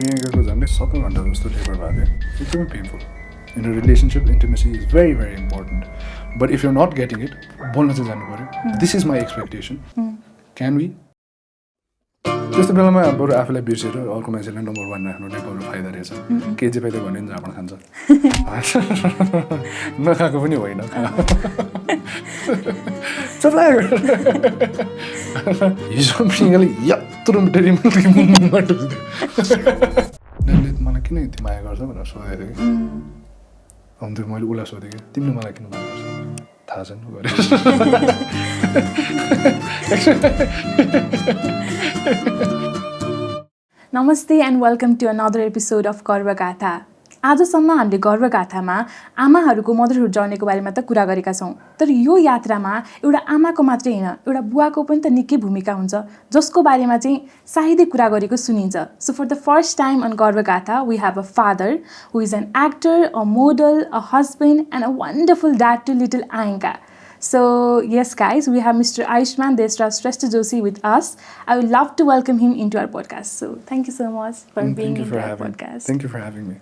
प्रियङ्काको झन्डै 7 घन्टा जस्तो लेबर भएको थियो एकदमै painful in a relationship intimacy is very very important but if you're not getting it बोल्न चाहिँ जानु पऱ्यो this is my expectation can we त्यस्तो बेलामा बरु आफूलाई बिर्सेर अर्को मान्छेलाई नम्बर 1 राख्नु नै बरु फाइदा रहेछ के चाहिँ फाइदा भन्यो भने झापड खान्छ नखाएको पनि होइन हिजो प्रियङ्काले यत्रो मिठो मलाई किन यति माया गर्छ भनेर सोधेको थिएँ कि अन्त मैले उसलाई सोधेँ कि तिमीले मलाई किन माया गर्छ थाहा छैन नमस्ते and welcome to another episode of Garva Gatha. आजसम्म हामीले गर्व गाथामा आमाहरूको मदरहुड जर्नीको बारेमा त कुरा गरेका छौँ, तर यो यात्रामा एउटा आमाको मात्रै होइन एउटा बुवाको पनि त निकै भूमिका हुन्छ जसको बारेमा चाहिँ सायदै कुरा गरेको सुनिन्छ। So for the first time on Garva Gatha we have a father who is an actor, a model, a husband and a wonderful dad to little Ayanka. So yes guys, we have Mr. Ayushman Desraj Shrestha Joshi with us. I would love to welcome him into our podcast. So thank you so much for being in our podcast. Thank you for having me.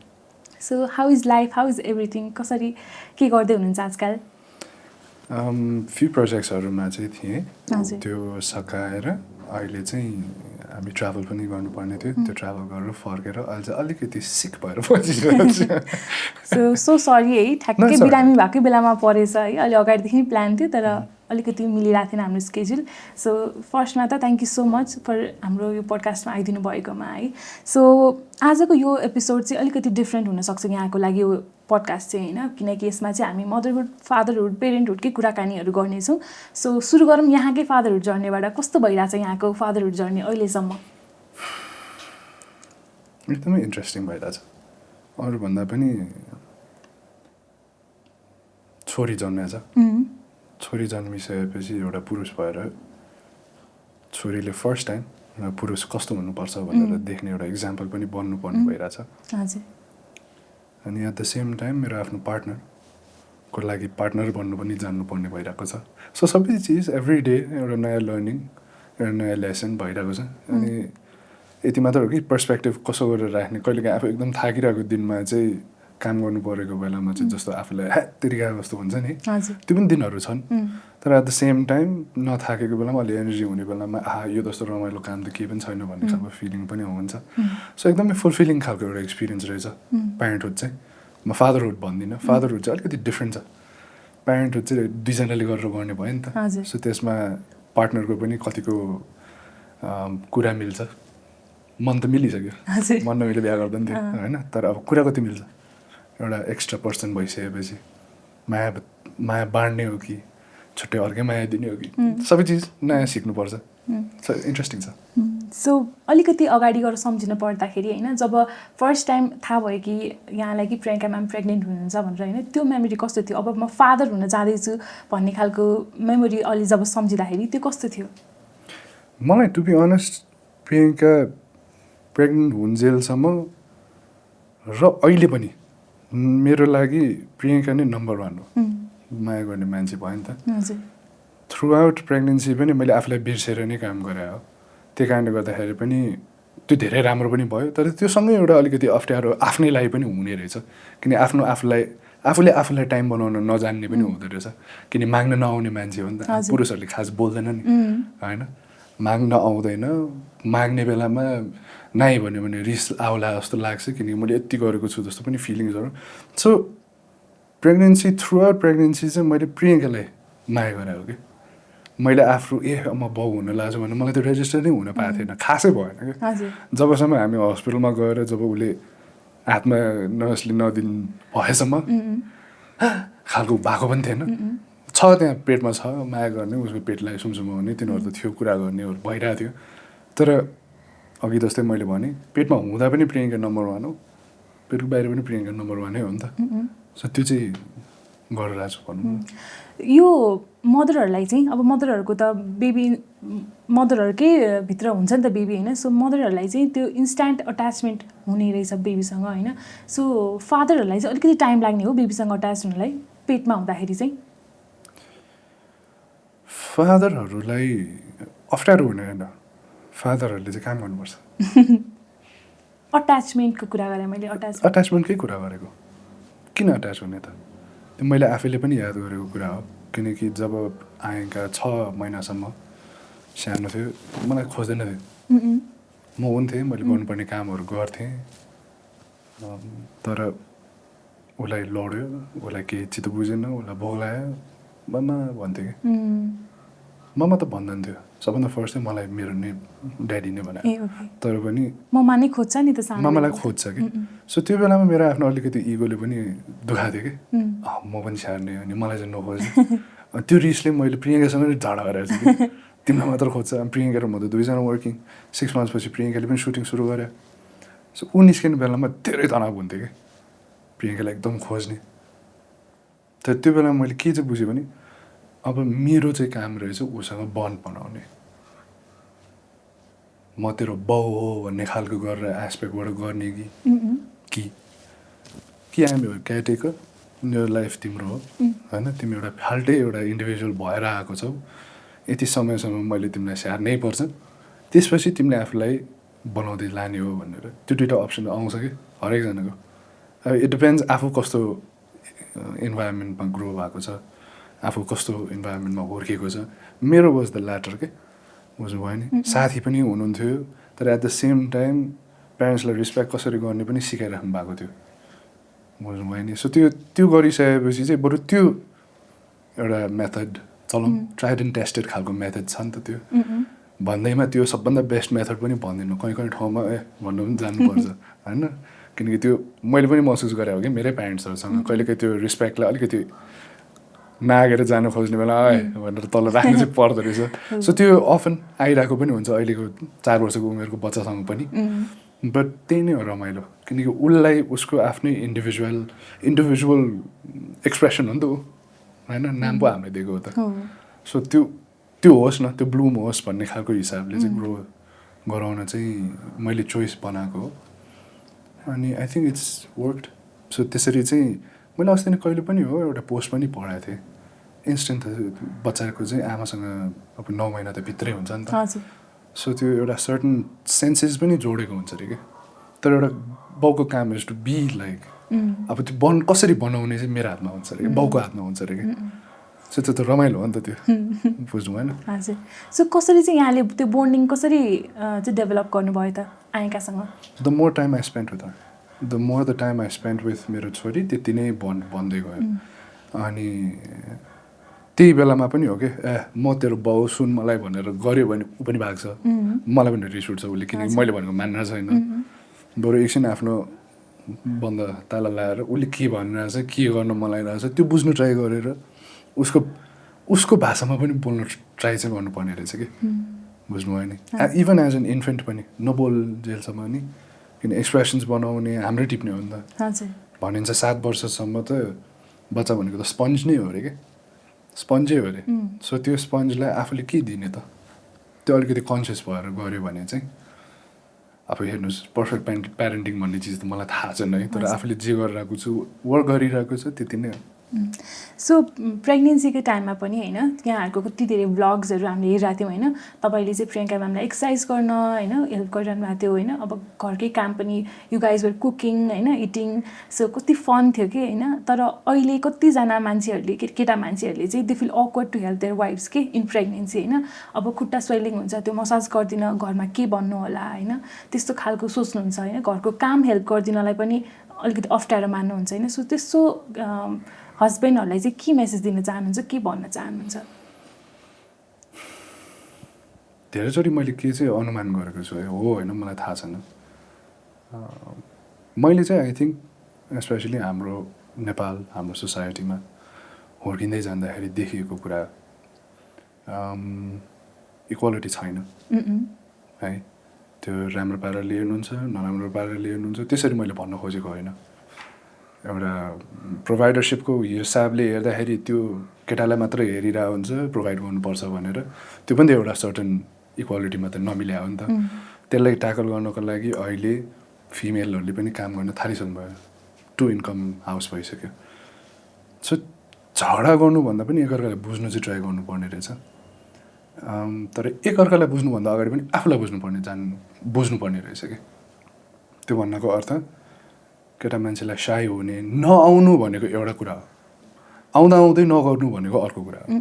So how is life? How is everything? कसरी के गर्दै हुनुहुन्छ आजकल? Few projectsहरुमा चाहिँ थिएँ त्यो सकाएर अहिले चाहिँ हामी ट्राभल पनि गर्नुपर्ने थियो त्यो ट्राभल गरेर फर्केर अहिले चाहिँ अलिकति सिक भएर बसिरहेको छु सो सरी है ठ्याक्कै बिरामी भएकै बेलामा परेछ है अहिले अगाडिदेखि प्लान थियो तर अलिकति मिलिरहेको थिएन हाम्रो स्केड्युल। सो फर्स्टमा त thank you so much for हाम्रो यो पोडकास्टमा आइदिनु भएकोमा है। सो आजको यो एपिसोड चाहिँ अलिकति डिफ्रेन्ट हुनसक्छ यहाँको लागि यो पोडकास्ट चाहिँ होइन, किनकि यसमा चाहिँ हामी मदरहुड, फादरहुड, पेरेन्टहुडकै कुराकानीहरू गर्नेछौँ। सो सुरु गरौँ यहाँकै फादरहुड जर्नीबाट। कस्तो भइरहेछ यहाँको फादरहुड जर्नी अहिलेसम्म? एकदमै इन्ट्रेस्टिङ भइरहेछ। अरूभन्दा पनि छोरी जन्मेछ, छोरी जन्मिसकेपछि एउटा पुरुष भएर छोरीले फर्स्ट टाइम एउटा पुरुष कस्तो हुनुपर्छ भनेर देख्ने एउटा इक्जाम्पल पनि बन्नुपर्ने भइरहेछ। अनि एट द सेम टाइम मेरो आफ्नो पार्टनरको लागि पार्टनर बन्नु पनि जान्नुपर्ने भइरहेको छ। सो सबै चिज एभ्री डे एउटा नयाँ लर्निङ, एउटा नयाँ लेसन भइरहेको छ। अनि यति मात्र हो कि पर्सपेक्टिभ कसो गरेर राख्ने, कहिलेकाहीँ आफू एकदम थाकिरहेको दिनमा चाहिँ काम गर्नु परेको बेलामा चाहिँ जस्तो आफूलाई ह्यात्तिरिका जस्तो हुन्छ नि त्यो पनि दिनहरू छन्। तर एट द सेम टाइम नथाकेको बेलामा अलि एनर्जी हुने बेलामा यो जस्तो रमाइलो काम त केही पनि छैन भन्ने खालको फिलिङ पनि हुन्छ। सो एकदमै फुलफिलिङ खालको एउटा एक्सपिरियन्स रहेछ प्यारेन्टहुड चाहिँ। म फादरहुड भन्दिनँ, फादरहुड चाहिँ अलिकति डिफ्रेन्ट छ। प्यारेन्टहुड चाहिँ दुईजनाले गरेर गर्ने भयो नि त। सो त्यसमा पार्टनरको पनि कतिको कुरा मिल्छ। मन त मिलिसक्यो, मन नमिले बिहा गर्दैन थियो होइन, तर अब कुरा कति मिल्छ एउटा एक्स्ट्रा पर्सन भइसकेपछि। माया माया बाँड्ने हो कि छुट्टै अर्कै माया दिने हो कि सबै चिज नयाँ सिक्नुपर्छ। सो इन्ट्रेस्टिङ छ। सो अलिकति अगाडि गएर सम्झिनु पर्दाखेरि होइन, जब फर्स्ट टाइम थाहा भयो कि यहाँलाई कि प्रियङ्का म्याम प्रेग्नेन्ट हुनुहुन्छ भनेर होइन, त्यो मेमोरी कस्तो थियो? अब म फादर हुन जाँदैछु भन्ने खालको मेमोरी अलि जब सम्झिँदाखेरि त्यो कस्तो थियो? मलाई to be honest Priyanka pregnant हुन्जेलसम्म र अहिले पनि मेरो लागि प्रियङ्का नै नम्बर 1 हो। माया गर्ने मान्छे भयो नि त। थ्रु आउट प्रेग्नेन्सी पनि मैले आफूलाई बिर्सेर नै काम गरेँ हो। त्यो कारणले गर्दाखेरि पनि त्यो धेरै राम्रो पनि भयो, तर त्योसँगै एउटा अलिकति अप्ठ्यारो आफ्नै लागि पनि हुने रहेछ। किन आफूले आफूलाई टाइम बनाउन नजान्ने पनि हुँदो रहेछ। किन माग्न नआउने मान्छे हो नि त, पुरुषहरूले खास बोल्दैन नि होइन, माग्न आउँदैन, माग्ने बेलामा नाइ भन्यो भने रिस आउला जस्तो लाग्छ किनकि मैले यति गरेको छु जस्तो पनि फिलिङ्सहरू। So pregnancy through out pregnancy चाहिँ मैले प्रियङ्कालाई माया गरेँ हो कि। मैले आफू म बाउ हुन लाग्छु भने मलाई त्यो रेजिस्टर नै हुन पाएको थिएन, खासै भएन कि। जबसम्म हामी हस्पिटलमा गएर जब उसले हातमा नर्सले नदिनु भएसम्म खालको भएको पनि थिएन। छ त्यहाँ पेटमा छ माया गर्ने, उसको पेटलाई सुमसुमाउने तिनीहरू त थियो, कुरा गर्नेहरू भइरहेको थियो। तर अघि जस्तै मैले भने पेटमा हुँदा पनि प्रियङ्का नम्बर 1 हो, पेटको बाहिर पनि प्रियङ्का नम्बर 1 हो नि त। सो त्यो चाहिँ गरिरहेको छु भनौँ। यो मदरहरूलाई चाहिँ अब मदरहरूको त बेबी मदरहरूकै भित्र हुन्छ नि त बेबी होइन। सो मदरहरूलाई चाहिँ त्यो इन्स्ट्यान्ट अट्याचमेन्ट हुने रहेछ बेबीसँग होइन। सो फादरहरूलाई चाहिँ अलिकति टाइम लाग्ने हो बेबीसँग अट्याच हुनलाई पेटमा हुँदाखेरि चाहिँ? फादरहरूलाई अप्ठ्यारो हुने होइन, फादरहरूले चाहिँ काम गर्नुपर्छ। अट्याचमेन्टको कुरा गरेँ मैले अट्याचमेन्टकै कुरा गरेको किन अट्याच हुने त त्यो मैले आफैले पनि याद गरेको कुरा हो किनकि जब आएका 6 महिनासम्म सानो थियो मलाई खोज्दैन थियो म हुन्थेँ मैले गर्नुपर्ने कामहरू गर्थेँ तर उसलाई लड्यो उसलाई केही चित्त बुझेन उसलाई बोलायो ममा भन्थ्यो कि ममा त भन्दैन थियो सबभन्दा फर्स्ट चाहिँ मलाई मेरो नै ड्याडी नै भने तर पनि ममा नै खोज्छ नि त सानो मामालाई खोज्छ कि सो त्यो बेलामा मेरो आफ्नो अलिकति इगोले पनि दुखाएको थियो कि म पनि स्याहार्ने अनि मलाई चाहिँ नखोज्ने त्यो रिसले मैले प्रियङ्कासँग नै झगडा गरेको छु कि तिमीलाई मात्र खोज्छ प्रियङ्का र म त दुईजना वर्किङ 6 मन्थ्सपछि प्रियङ्काले पनि सुटिङ सुरु गर्यो सो ऊ निस्किने बेलामा धेरै तनाव हुन्थ्यो कि प्रियङ्कालाई एकदम खोज्ने तर त्यो बेलामा मैले के चाहिँ बुझेँ भने अब मेरो चाहिँ काम रहेछ उसँग बन्ड बनाउने म तेरो बाउ हो भन्ने खालको गरेर एस्पेक्टबाट गर्ने कि आइएम एउटा केयरटेकर यो लाइफ तिम्रो हो होइन तिमी एउटा फाल्टै एउटा इन्डिभिजुअल भएर आएको छौ यति समयसम्म मैले तिमीलाई स्याहार्नै पर्छ त्यसपछि तिमीले आफूलाई बनाउँदै लाने हो भनेर त्यो दुइटा अप्सन आउँछ कि हरेकजनाको अब इट डिपेन्ड्स आफू कस्तो इन्भाइरोमेन्टमा ग्रो भएको छ आफू कस्तो इन्भाइरोमेन्टमा हुर्केको छ मेरो वाज द ल्याटर के बुझ्नुभयो नि साथी पनि हुनुहुन्थ्यो तर एट द सेम टाइम प्यारेन्ट्सलाई रिस्पेक्ट कसरी गर्ने पनि सिकाइराख्नु भएको थियो बुझ्नुभयो नि सो त्यो गरिसकेपछि चाहिँ बरु त्यो एउटा मेथड चलाउँ ट्राइड एन्ड टेस्टेड खालको मेथड छ नि त त्यो भन्दैमा त्यो सबभन्दा बेस्ट मेथड पनि भन्दिनँ कहीँ ठाउँमा भन्नु पनि जानुपर्छ होइन किनकि त्यो मैले पनि महसुस गरेँ हो कि मेरै प्यारेन्ट्सहरूसँग कहिलेकाहीँ त्यो रिस्पेक्टलाई अलिकति नागेर जानु खोज्ने बेला भनेर तल राख्नु चाहिँ पर्दो रहेछ सो त्यो अफन आइरहेको पनि हुन्छ अहिलेको 4 वर्षको उमेरको बच्चासँग पनि बट त्यही नै हो रमाइलो किनकि उसलाई उसको आफ्नै इन्डिभिजुअल एक्सप्रेसन हो नि त ऊ होइन नाम पो हामीले दिएको हो त सो त्यो होस् न त्यो ब्लुम होस् भन्ने खालको हिसाबले चाहिँ ग्रो गराउन चाहिँ मैले चोइस बनाएको हो अनि I think it's worked so त्यसरी चाहिँ मैले अस्ति नै कहिले पनि हो एउटा पोस्ट पनि पढाएको थिएँ इन्स्टेन्ट बच्चाको चाहिँ आमासँग अब 9 महिना त भित्रै हुन्छ नि त सो त्यो एउटा सर्टन सेन्सेस पनि जोडेको हुन्छ अरे क्या तर एउटा बाउको काम इज टु बी लाइक अब त्यो कसरी बनाउने चाहिँ मेरो हातमा हुन्छ अरे बाउको हातमा हुन्छ अरे क्या सो त्यो त रमाइलो हो नि त त्यो बुझ्नु भएन हजुर सो कसरी चाहिँ यहाँले त्यो बोन्डिङ कसरी चाहिँ डेभलप गर्नुभयो त आएकासँग the more time I spend with the more the time I spend with मेरो छोरी त्यति नै बन्दै गयो अनि त्यही बेलामा पनि हो कि म तेरो बाउ सुन मलाई भनेर गऱ्यो भने ऊ पनि भाग्छ मलाई पनि रिस उठ्छ उसले किनकि मैले भनेको मान्न छैन बरु एकछिन आफ्नो बन्द ताला लगाएर उसले के भनिरहेछ के गर्न मलाई रहेछ त्यो बुझ्नु ट्राई गरेर उसको भाषामा पनि बोल्न ट्राई चाहिँ गर्नुपर्ने रहेछ कि बुझ्नुभयो नि इभन एज एन इन्फेन्ट पनि नबोल जेलसम्म नि किन एक्सप्रेसन्स बनाउने हाम्रै टिप्ने हो नि त भनिन्छ 7 वर्षसम्म त बच्चा भनेको त स्पन्ज नै हो अरे क्या स्पन्जै हो अरे सो त्यो स्पन्जलाई आफूले के दिने त त्यो अलिकति कन्सियस भएर गऱ्यो भने चाहिँ अब हेर्नुहोस् पर्फेक्ट प्यारेन्टिङ भन्ने चिज त मलाई थाहा छैन है तर आफूले जे गरिरहेको छु वर्क गरिरहेको छ त्यति नै हो सो प्रेग्नेन्सीको टाइममा पनि होइन यहाँहरूको कति धेरै भ्लग्सहरू हामीले हेरिरहेको थियौँ होइन तपाईँले चाहिँ प्रियङ्का म्यामलाई एक्सर्साइज गर्न होइन हेल्प गरिरहनु भएको थियो होइन अब घरकै काम पनि यु गाइज वर कुकिङ होइन इटिङ सो कति फन थियो कि होइन तर अहिले कतिजना मान्छेहरूले केटा मान्छेहरूले चाहिँ they feel awkward to help their wives के इन प्रेग्नेन्सी होइन अब खुट्टा स्वेलिङ हुन्छ त्यो मसाज गरिदिन घरमा के भन्नु होला होइन त्यस्तो खालको सोच्नुहुन्छ होइन घरको काम हेल्प गरिदिनलाई पनि अलिकति अप्ठ्यारो मान्नुहुन्छ होइन सो त्यस्तो हस्बेन्डहरूलाई चाहिँ के मेसेज दिन चाहनुहुन्छ के भन्न चाहनुहुन्छ धेरैचोटि मैले के चाहिँ अनुमान गरेको छु हो होइन मलाई थाहा छैन मैले चाहिँ आई थिङ्क स्पेसली हाम्रो नेपाल हाम्रो सोसाइटीमा हुर्किँदै जाँदाखेरि देखिएको कुरा इक्वालिटी छैन है त्यो राम्रो पाराले हेर्नुहुन्छ नराम्रो पाराले हेर्नुहुन्छ त्यसरी मैले भन्न खोजेको होइन एउटा प्रोभाइडरसिपको हिसाबले हेर्दाखेरि त्यो केटालाई मात्र हेरिरहेको हुन्छ प्रोभाइड गर्नुपर्छ भनेर त्यो पनि एउटा सर्टन इक्वालिटीमा त नमिल्या हो नि त त्यसलाई ट्याकल गर्नको लागि अहिले फिमेलहरूले पनि काम गर्न थालिसक्नुभयो 2 इन्कम हाउस भइसक्यो सो झगडा गर्नुभन्दा पनि एकअर्कालाई बुझ्नु चाहिँ ट्राई गर्नुपर्ने रहेछ तर एकअर्कालाई बुझ्नुभन्दा अगाडि पनि आफूलाई बुझ्नुपर्ने बुझ्नुपर्ने रहेछ कि त्यो भन्नको अर्थ केटा मान्छेलाई साई हुने नआउनु भनेको एउटा कुरा हो, आउँदा आउँदै नगर्नु भनेको अर्को कुरा हो।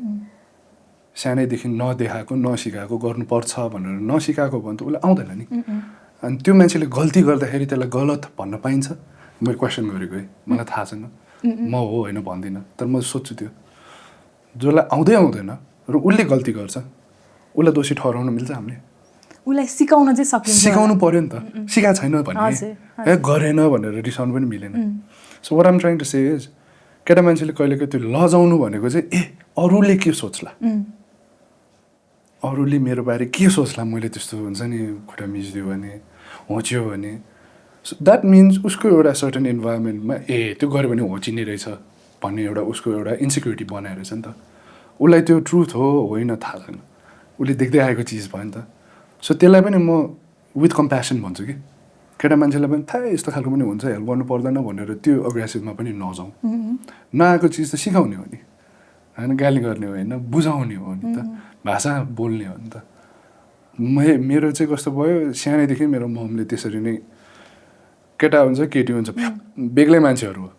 सानैदेखि नदेखाएको नसिकाएको गर्नुपर्छ भनेर नसिकाएको भने त उसलाई आउँदैन नि। अनि त्यो मान्छेले गल्ती गर्दाखेरि त्यसलाई गलत भन्न पाइन्छ? मैले क्वेसन गरेको है, मलाई थाहा छैन, म हो होइन भन्दिनँ, तर म सोध्छु त्यो जसलाई आउँदै आउँदैन र उसले गल्ती गर्छ उसलाई दोषी ठहराउन मिल्छ? हामीले उसलाई सिकाउन चाहिँ सकिन्छ, सिकाउनु पर्यो नि त। सिकाएको छैन भने गरेन भनेर रिसाउनु पनि मिलेन। So what I'm trying to say is केटा मान्छेले कहिलेकाहीँ त्यो लजाउनु भनेको चाहिँ अरूले के सोच्ला, अरूले मेरो बारे के सोच्ला, मैले त्यस्तो हुन्छ नि खुट्टा मिचिदियो भने, होच्यो भने, सो द्याट मिन्स उसको एउटा सर्टन इन्भाइरोमेन्टमा त्यो गऱ्यो भने होचिने रहेछ भन्ने एउटा उसको एउटा इन्सिक्युरिटी बनाएर रहेछ नि त। उसलाई त्यो ट्रुथ हो होइन थाहा छैन, उसले देख्दै आएको चिज भयो नि त। सो त्यसलाई पनि म विथ कम्प्यासन भन्छु कि केटा मान्छेलाई पनि थाहा यस्तो खालको पनि हुन्छ, हेल्प गर्नु पर्दैन भनेर त्यो अग्रेसिभमा पनि नजाउँ। नआएको चिज त सिकाउने हो नि होइन, गाली गर्ने होइन, बुझाउने हो नि त, भाषा बोल्ने हो नि त। मेरो चाहिँ कस्तो भयो, सानैदेखि मेरो ममले त्यसरी नै केटा हुन्छ केटी हुन्छ बेग्लै मान्छेहरू हो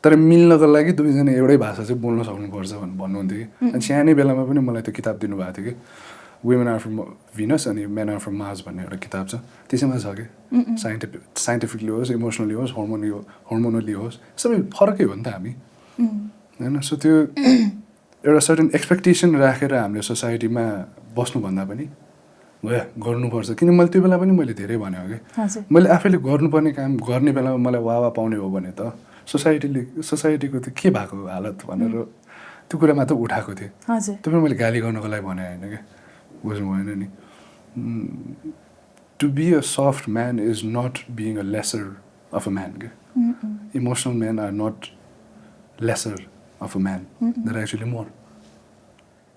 तर मिल्नको लागि दुईजना एउटै भाषा चाहिँ बोल्न सक्नुपर्छ भनेर भन्नुहुन्थ्यो कि। अनि सानै बेलामा पनि मलाई त्यो किताब दिनुभएको थियो कि, वुमेन आर फ्रम भिनस अनि मेन आर फ्रम मार्स भन्ने एउटा किताब छ, त्यसैमा छ कि साइन्टिफिकली होस्, इमोसनली होस्, हर्मोनली होस्, सबै फरकै हो नि त हामी होइन। सो त्यो एउटा सर्टेन एक्सपेक्टेसन राखेर हामीले सोसाइटीमा बस्नुभन्दा पनि भयो गर्नुपर्छ। किन मैले त्यो बेला पनि मैले धेरै भनेको कि मैले आफैले गर्नुपर्ने काम गर्ने बेलामा मलाई वाह पाउने हो भने त सोसाइटीको त के भएको हालत भनेर त्यो कुरा मात्र उठाएको थिएँ। त्यो पनि मैले गाली गर्नको लागि भने होइन क्या, बुझ्नु भएन नि। To be a soft man is not being a lesser of a man क्या। Emotional man are not lesser of a man, that actually more.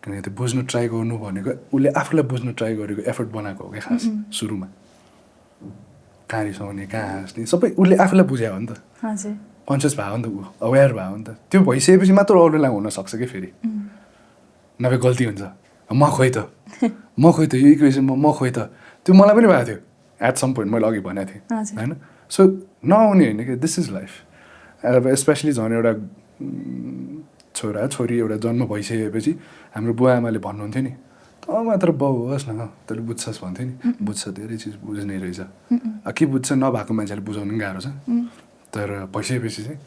किनकि त्यो बुझ्नु ट्राई गर्नु भनेको उसले आफूलाई बुझ्नु ट्राई गरेको एफर्ट बनाएको हो क्या खास सुरुमा। कहाँ रिसाउने कहाँ हाँस्ने सबै उसले आफूलाई बुझायो नि त, कन्सियस भयो नि त, ऊ अवेर भयो नि त। त्यो भइसकेपछि मात्र अरूलाई हुनसक्छ कि फेरि, नभए गल्ती हुन्छ। म खोइ त यो इक्वेसनमा म खोइ त, त्यो मलाई पनि भएको थियो एट सम पोइन्ट, मैले अघि भनेको थिएँ होइन। सो नआउने होइन कि, दिस इज लाइफ। स्पेसली झन् एउटा छोरा छोरी एउटा जन्म भइसकेपछि हाम्रो बुवा आमाले भन्नुहुन्थ्यो नि, त मात्र बाउ होस् न तैँले बुझ्छस् भन्थ्यो नि। बुझ्छ, धेरै चिज बुझ्ने रहेछ। के बुझ्छ नभएको मान्छेले बुझाउनु पनि गाह्रो छ, तर भइसकेपछि चाहिँ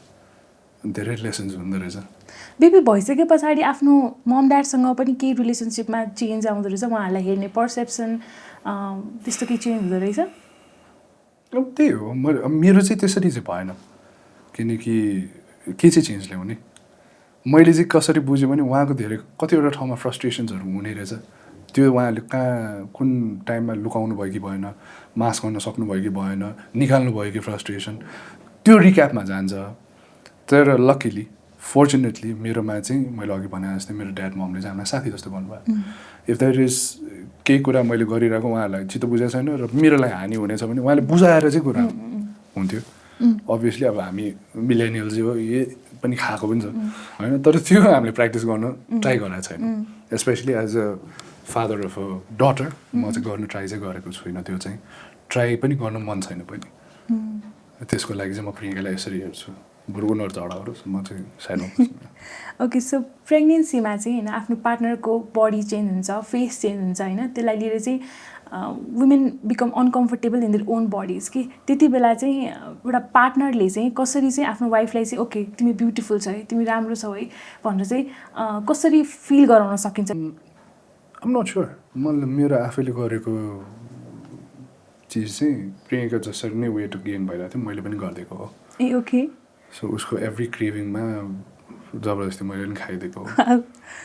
धेरै लेसन्स हुँदो रहेछ। बेबी भइसके पछाडि आफ्नो मम ड्याडसँग पनि केही रिलेसनसिपमा चेन्ज आउँदो रहेछ, उहाँहरूलाई हेर्ने पर्सेप्सन त्यस्तो केही चेन्ज हुँदो रहेछ? अब त्यही हो, मेरो चाहिँ त्यसरी चाहिँ भएन। किनकि के चाहिँ चेन्ज ल्याउने, मैले चाहिँ कसरी बुझेँ भने उहाँको धेरै कतिवटा ठाउँमा फ्रस्ट्रेसन्सहरू हुने रहेछ। त्यो उहाँले कहाँ कुन टाइममा लुकाउनु भयो कि भएन, मास गर्न सक्नुभयो कि भएन, निकाल्नु भयो कि फ्रस्ट्रेसन, त्यो रिक्यापमा जान्छ। तर लकिली फोर्चुनेटली मेरोमा चाहिँ मैले अघि भने जस्तै मेरो ड्याड ममले चाहिँ हामीलाई साथी जस्तो भन्नुभयो। इफ द्याट इज केही कुरा मैले गरिरहेको उहाँहरूलाई चित्त बुझाएको छैन र मेरो लागि हानि हुनेछ भने उहाँले बुझाएर चाहिँ कुरा हुन्थ्यो। अभियसली अब हामी मिलेनियल्स हो, यो पनि खाएको पनि छ होइन, तर त्यो हामीले प्र्याक्टिस गर्न ट्राई गरेको छैन। Especially as a father of a daughter म चाहिँ गर्नु ट्राई चाहिँ गरेको छुइनँ। त्यो चाहिँ ट्राई पनि गर्नु मन छैन पनि। त्यसको लागि चाहिँ म प्रियङ्कालाई यसरी हेर्छु, बरु उनीहरू झगडा म चाहिँ साइड। ओके, सो प्रेग्नेन्सीमा चाहिँ होइन आफ्नो पार्टनरको बडी चेन्ज हुन्छ, फेस चेन्ज हुन्छ होइन, त्यसलाई लिएर चाहिँ women become uncomfortable in their own bodies कि त्यति बेला चाहिँ एउटा पार्टनरले चाहिँ कसरी चाहिँ आफ्नो वाइफलाई चाहिँ ओके तिमी ब्युटिफुल छ है, तिमी राम्रो छौ है भनेर चाहिँ कसरी फिल गराउन सकिन्छ? I'm not sure. मलाई मेरो आफैले गरेको चिज चाहिँ प्रियङ्का जसरी नै वे टु गेन भइरहेको थियो मैले पनि गरिदिएको हो। Ah okay. सो उसको एभ्री क्रेभिङमा जबरजस्ती मैले पनि खाइदिएको हो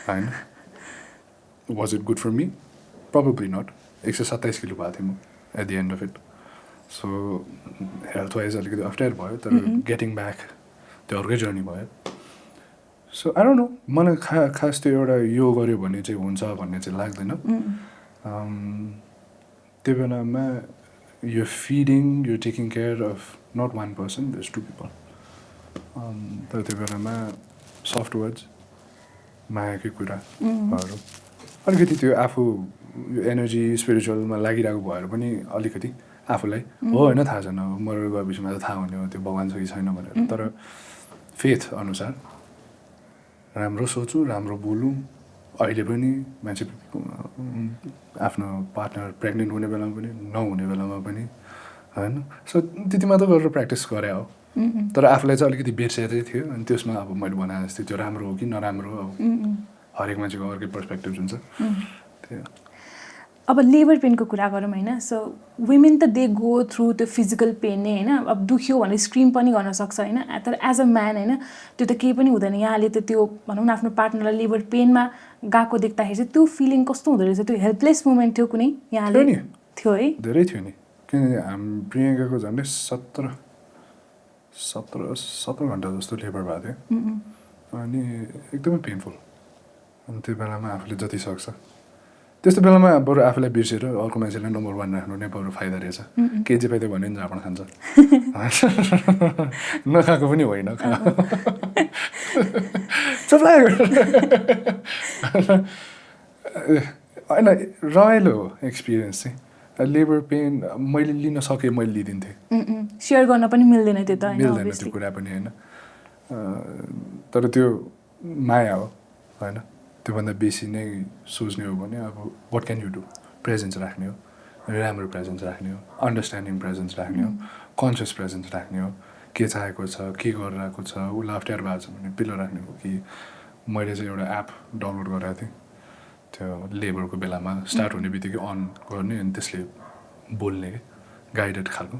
होइन। Was it good for me? Probably not. 127 kilo भएको थिएँ म at the end of it. So health wise अलिकति अप्ठ्यारो भयो, तर गेटिङ ब्याक त्यो अर्कै जर्नी भयो। सो आई डोन्ट नो, मलाई खास त्यो एउटा यो गऱ्यो भने चाहिँ हुन्छ भन्ने चाहिँ लाग्दैन। त्यो बेलामा यो फिडिङ, यो taking care of not one person, there's two people. तर त्यो बेलामा सफ्ट वर्ड्स, मायाकै कुराहरू, अलिकति त्यो आफू एनर्जी स्पिरिचुअलमा लागिरहेको भएर पनि अलिकति आफूलाई हो होइन थाहा छैन मरेर गएपछिमा त थाहा हुने हो त्यो भगवान् छ कि छैन भनेर तर फेथ अनुसार राम्रो सोचु राम्रो बोलौँ अहिले पनि मान्छे आफ्नो पार्टनर प्रेग्नेन्ट हुने बेलामा पनि नहुने बेलामा पनि होइन सो त्यति मात्र गरेर प्र्याक्टिस गरे हो तर आफूलाई चाहिँ अलिकति बिर्सेकै थियो अनि त्यसमा अब मैले भने जस्तै त्यो राम्रो हो कि नराम्रो हो अब हरेक मान्छेको अर्कै पर्सपेक्टिभ हुन्छ त्यो अब लेबर पेनको कुरा गरौँ होइन सो वुमेन त दे गो थ्रु त्यो फिजिकल पेन नै होइन अब दुख्यो भने स्क्रिम पनि गर्न सक्छ होइन तर एज अ म्यान होइन त्यो त केही पनि हुँदैन यहाँले त त्यो भनौँ न आफ्नो पार्टनरलाई लेबर पेनमा गएको देख्दाखेरि चाहिँ त्यो फिलिङ कस्तो हुँदो रहेछ त्यो हेल्पलेस मोमेन्ट थियो कुनै यहाँले थियो है धेरै थियो नि किनभने हामी प्रियङ्काको झन्डै 17 घन्टा जस्तो लेबर भएको थियो अनि एकदमै पेनफुल अनि त्यो बेलामा आफूले जति सक्छ त्यस्तो बेलामा बरु आफूलाई बिर्सेर अर्को मान्छेलाई नम्बर 1 राख्नु नै बरु फाइदा रहेछ केजी पाइदियो भने पनि झापड खान्छ नखाएको पनि होइन होइन रमाइलो हो एक्सपिरियन्स चाहिँ लेबर पेन मैले लिन सकेँ मैले लिइदिन्थेँ सेयर गर्न पनि मिल्दैन त्यो त मिल्दैन त्यो कुरा पनि होइन तर त्यो माया हो होइन त्योभन्दा बेसी नै सोच्ने हो भने अब what can you do presence राख्ने हो राम्रो प्रेजेन्स राख्ने हो अन्डरस्ट्यान्डिङ प्रेजेन्स राख्ने हो कन्सियस प्रेजेन्स राख्ने हो के चाहेको छ के गरिरहेको छ उसलाई अप्ठ्यारो भएको छ भने पिलो राख्ने हो कि मैले चाहिँ एउटा एप डाउनलोड गरेको थिएँ त्यो लेबरको बेलामा स्टार्ट हुने बित्तिकै अन गर्ने अनि त्यसले बोल्ने क्या गाइडेड खालको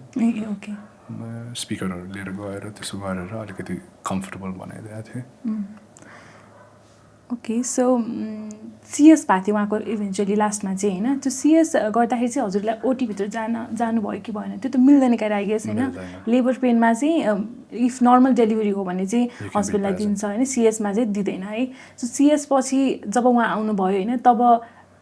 स्पिकरहरू लिएर गएर त्यसो गरेर अलिकति कम्फर्टेबल बनाइदिएको थिएँ ओके सो सिएस भएको थियो उहाँको इभेन्चुअली लास्टमा चाहिँ होइन त्यो सिएस गर्दाखेरि चाहिँ हजुरलाई ओटीभित्र जानुभयो कि भएन त्यो त मिल्दैन क्या आई गेस होइन लेबर पेनमा चाहिँ इफ नर्मल डेलिभरी हो भने चाहिँ हस्बेन्डलाई दिन्छ होइन सिएसमा चाहिँ दिँदैन है सो सिएस पछि जब उहाँ आउनुभयो होइन तब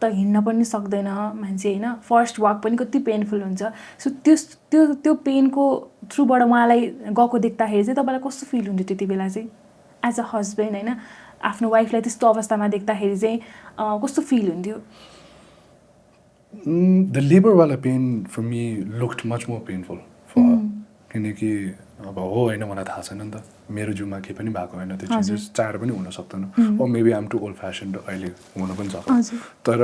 त हिँड्न पनि सक्दैन मान्छे होइन फर्स्ट वाक पनि कति पेनफुल हुन्छ सो त्यो पेनको थ्रुबाट उहाँलाई गएको देख्दाखेरि चाहिँ तपाईँलाई कस्तो फिल हुन्थ्यो त्यति बेला चाहिँ एज अ हस्बेन्ड होइन आफ्नो वाइफलाई त्यस्तो अवस्थामा देख्दाखेरि चाहिँ कस्तो फिल हुन्थ्यो द लेबरवाला pain for me looked much more painful for किनकि अब हो होइन मलाई थाहा छैन नि त मेरो जिउमा केही पनि भएको होइन त्यो चेन्जेस चाहेर पनि हुन सक्दैन oh maybe um too old fashion अहिले हुन पनि सक्छ तर